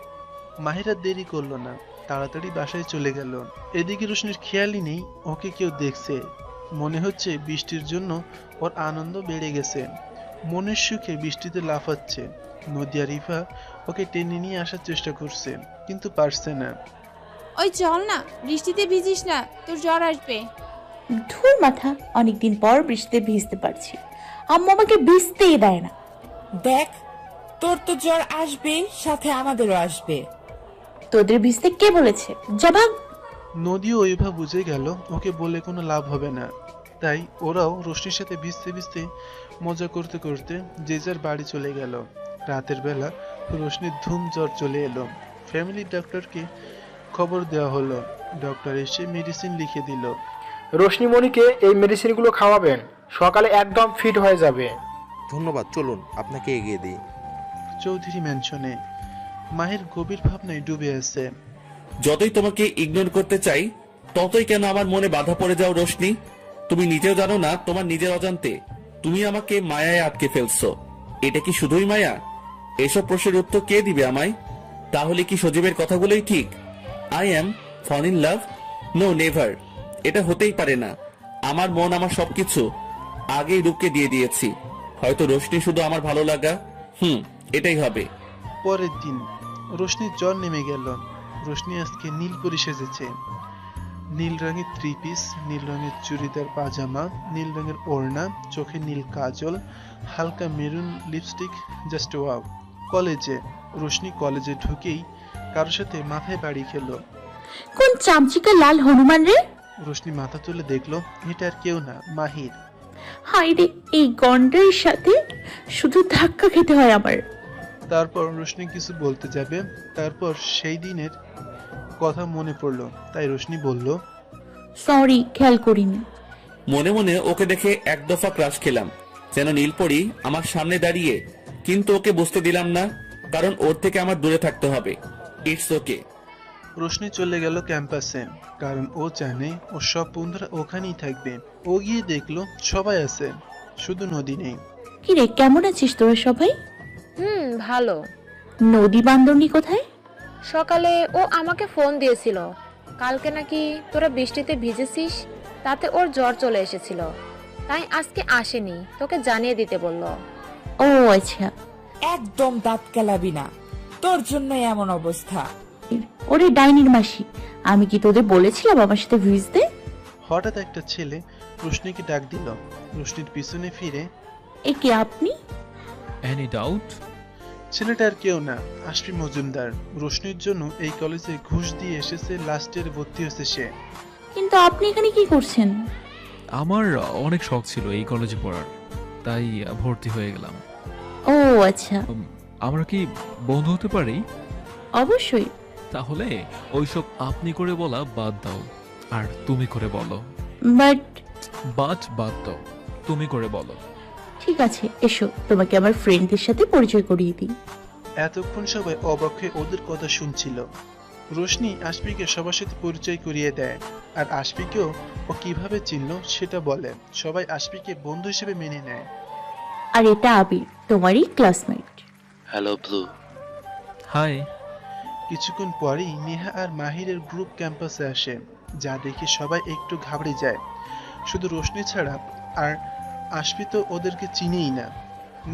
মাহির আর দেরি করলো না, তাড়াতাড়ি বাসায় চলে গেল। এদিকে রোশনির খেয়ালই নেই ওকে কেউ দেখছে। মনে হচ্ছে বৃষ্টির জন্য ওর আনন্দ বেড়ে গেছে। মনের সুখে বৃষ্টিতে লাফাচ্ছে। নদিয়া রিফা ওকে টেনে নিয়ে আসার চেষ্টা করছে, কিন্তু পারছে না। ওই চল না, বৃষ্টিতে ভিজিস না, তোর জ্বর আসবে। ধুর মাথা, অনেকদিন পর বৃষ্টিতে ভিজতে পারছি, আম্মু আমাকে ভিজতেই দেয় না। দেখ, তোর তো জ্বর আসবে, সাথে আমাদেরও আসবে। তোদের ভিজতে কে বলেছে? যা ভাগ। নদীও ওইভাবে বুঝে গেল ওকে বলে কোনো লাভ হবে না, তাই ওরাও রোশনির সাথে ভিজতে ভিজতে মজা করতে করতে যে যার বাড়ি চলে গেল। রাতের বেলা রোশনির ধুম জ্বর চলে এলো। ফ্যামিলি ডক্টরকে খবর দেওয়া হলো। ডক্টর এসে মেডিসিন লিখে দিল। রোশনিমণিকে এই মেডিসিনগুলো খাওয়াবেন, সকালে একদম ফিট হয়ে যাবে। ধন্যবাদ, চলুন আপনাকে এগিয়ে দিই। চৌধুরী ম্যানশনে মাহির গভীর ভাবনায় ডুবে আছে। যতই তোমাকে ইগনোর করতে চাই, ততই কেন আমার মনে বাধা পড়ে যাও রোশনি? তুমি নিজেও জানো না তোমার নিজের অজান্তে তুমি আমাকে মায়ায় আটকে ফেলছো। এটা কি শুধুই মায়া? এসব প্রশ্নের উত্তর কে দিবে আমায়? তাহলে কি সজীবের কথাগুলোই ঠিক? I am fall in love? No, never. এটা হতেই পারে না। আমার মন, আমার সবকিছু আগেই রূপকে দিয়ে দিয়েছি। হয়তো রোশনি শুধু আমার ভালো লাগা। এটাই হবে। পরের দিন রোশনির জ্বর নেমে গেল। রোশনি আজকে নীল পরি সেজেছে। নীল রঙের থ্রি পিস, নীল রঙের চুড়িদার পাজামা, নীল রঙের ওড়না, চোখে নীল কাজল, হালকা মেরুন লিপস্টিক, জাস্ট ওয়াও। কলেজে রোশনি কলেজে ঢুকেই কারোর সাথে মাথায় বাড়ি খেলো। কোন চামচিকা লাল হনুমান রে? রোশনি মাথা তুলে দেখলো এটা আর কেউ না, মাহির। হাই রে, এই গন্ডারের সাথে শুধু ধাক্কা খেতে হয় আমার। তারপর রোশনি কিছু বলতে যাবে, তারপর সেই দিনের কথা মনে পড়লো, তাই রোশনি বলল, সরি, খেয়াল করিনি। মনে মনে ওকে দেখে এক দফা ক্রাশ খেলাম, যেন নীলপরি আমার সামনে দাঁড়িয়ে। কিন্তু ওকে বুঝতে দিলাম না, কারণ ওর থেকে আমার দূরে থাকতে হবে। It's okay. রোশনি চলে গেল ক্যাম্পাসে, কারণ ও জানে ওর সব বন্ধুরা ওখানেই থাকবে। ও গিয়ে দেখলো সবাই আছে, শুধু নদী নেই। কিরে, কেমন আছিস তোরা সবাই? ভালো। নদী বান্ধবী কোথায়? সকালে ও আমাকে ফোন দিয়েছিল, কালকে নাকি তোরা বৃষ্টিতে ভিজেছিস, তাতে ওর জ্বর চলে এসেছিল, তাই আজকে আসেনি, তোকে জানিয়ে দিতে বলল। ও আচ্ছা। একদম দাঁত কেলাবি না, তোর জন্য এমন অবস্থা। ওরে ডাইনির মাসি, আমি কি তোদের বলেছিলাম আমার সাথে ভিজতে? হঠাৎ একটা ছেলে রোশনিকে ডাক দিল। রোশনির পিছনে ফিরে, এ কে আপনি? Any doubt? ছেলেটা আর কেউ না, আশফি মজুমদার। রোশনির জন্য এই কলেজে ঘুষ দিয়ে এসেছে, লাস্ট ইয়ারে ভর্তি হয়েছে সে। কিন্তু আপনি এখানে কি করছেন? আমার অনেক শখ ছিল এই কলেজে পড়ার, তাই ভর্তি হয়ে গেলাম। ও আচ্ছা। আমরা কি বন্ধু হতে পারি? অবশ্যই। তাহলে ওইসব আপনি করে বলা বাদ দাও, আর তুমি করে বলো। বাট বাদ দাও, তুমি করে বলো। ঠিক আছে, এসো তোমাকে আমার ফ্রেন্ডদের সাথে পরিচয় করিয়ে দিই। এতক্ষণ সবাই অবাক হয়ে ওদের কথা শুনছিল। রোশনি আশফিকে সবার সাথে পরিচয় করিয়ে দেয়, আর আশফিকেও ও কিভাবে চিনল সেটা বলে। সবাই আশফিকে বন্ধু হিসেবে মেনে নেয়। আর এটা আবির, তোমারই ক্লাসমেট। Hello blue. হাই। কিছুক্ষণ পরেই নেহা আর মাহিরের গ্রুপ ক্যাম্পাসে আসে, যা দেখে সবাই একটু ঘাবড়ে যায়, শুধু রোশনি ছাড়া। আর আশফি তো ওদেরকে চিনেই না।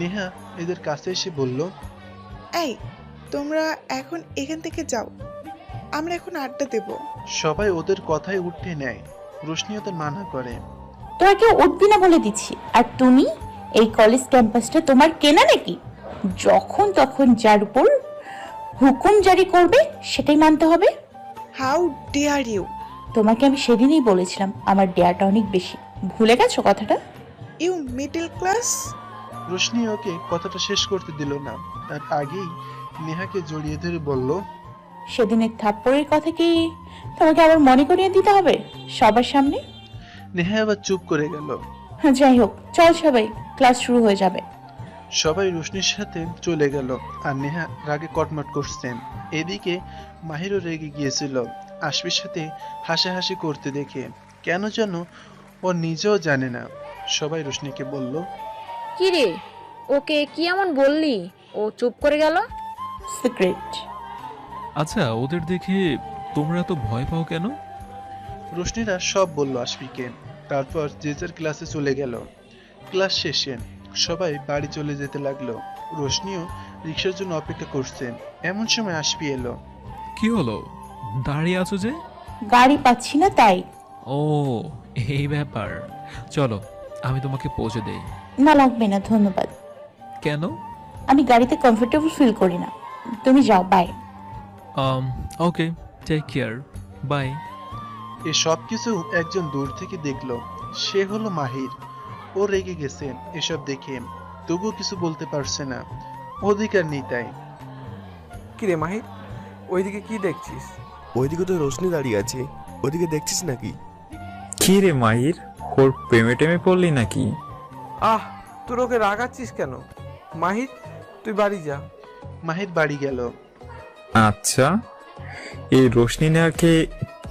নেহা এদের কাছে এসে বলল, এই তোমরা এখন এখান থেকে যাও, আমরা এখন আড্ডা দেব। সবাই ওদের কথায় উঠে নেয়। রোশনি ওদের মানা করে। তোরা কেউ উঠবি না বলে দিচ্ছি। আর তুমি, এই কলেজ ক্যাম্পাসটা তোমার কেনা নাকি? যখন তখন যার উপর হুকুম জারি করবে সেটাই মানতে হবে। How dare you! তোমাকে আমি সেদিনই বলেছিলাম আমার ডেয়ারটা অনেক বেশি, ভুলে গেছো কথাটা? You middle class. রোশনি ওকে কথাটা শেষ করতে দিল না, তার আগেই নেহাকে জড়িয়ে ধরে বলল, সেদিনের থাপ্পড়ের কথা কি তোমাকে আবার মনে করিয়ে দিতে হবে সবার সামনে? নেহা আবার চুপ করে গেল। যাই হোক, চল সবাই, ক্লাস শুরু হয়ে যাবে। সবাই রোশনির সাথে চলে গেল, আর নেহা রাগে কটমট করছেন। এদিকে মাহিরও রেগে গিয়েছিল আশফির সাথে হাসাহাসি করতে দেখে। কেন যেন ও নিজেও জানে না। সবাই রোশনিকে বলল, কি রে, ওকে কি এমন বললি ও চুপ করে গেল? সিক্রেট। আচ্ছা, ওদের দেখে তোমরা তো ভয় পাও কেন? রোশনিরা সব বলল আশফিকে। তারপর যে যার ক্লাসে চলে গেল। ক্লাস শেষে সবাই বাড়ি চলে যেতে লাগলো। রোশনিও রিক্সার জন্য অপেক্ষা করছেন, এমন সময় আশফি এলো। কি হলো, দাঁড়িয়ে আছো যে? গাড়ি পাচ্ছি না তাই। ও, এই ব্যাপার। চলো, আমি তোমাকে পৌঁছে দেই। না লাগবে না, ধন্যবাদ। কেন? আমি গাড়িতে কমফোর্টেবল ফিল করি না। তুমি যাও, bye. Okay, take care, bye. এ সব কিছু একজন দূর থেকে দেখলো, সে হলো মাহির। ও রেগে গেছেন এসব দেখে, তবুও কিছু বলতে পারছে না, অধিকার নেই তাই। কিরে মাহির, ওইদিকে কি দেখছিস? ওইদিকে তো রোশনি দাঁড়িয়ে আছে, ওইদিকে দেখছিস নাকি? কি রে মাহির, ওর প্রেমে টেমে পড়লি নাকি? আহ, তোর ওকে রাগাচ্ছিস কেন? মাহির, তুই বাড়ি যা। মাহির বাড়ি গেল। আচ্ছা, এই রোশনি নেহাকে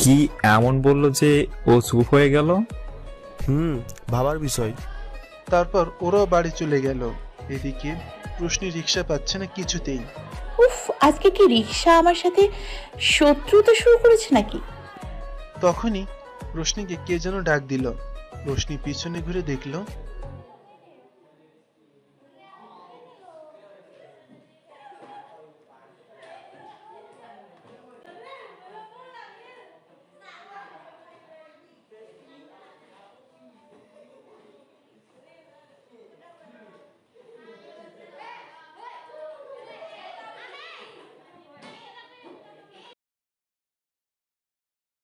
কি এমন বললো যে ও চুপ হয়ে গেল? ভাবার বিষয়। তারপর ওরাও বাড়ি চলে গেল। এদিকে রোশনি রিক্সা পাচ্ছে না কিছুতেই। উফ, আজকে কি রিক্সা আমার সাথে শত্রুতা শুরু করেছে নাকি? তখনই রোশনিকে কে যেন ডাক দিল। রোশনি পিছনে ঘুরে দেখলো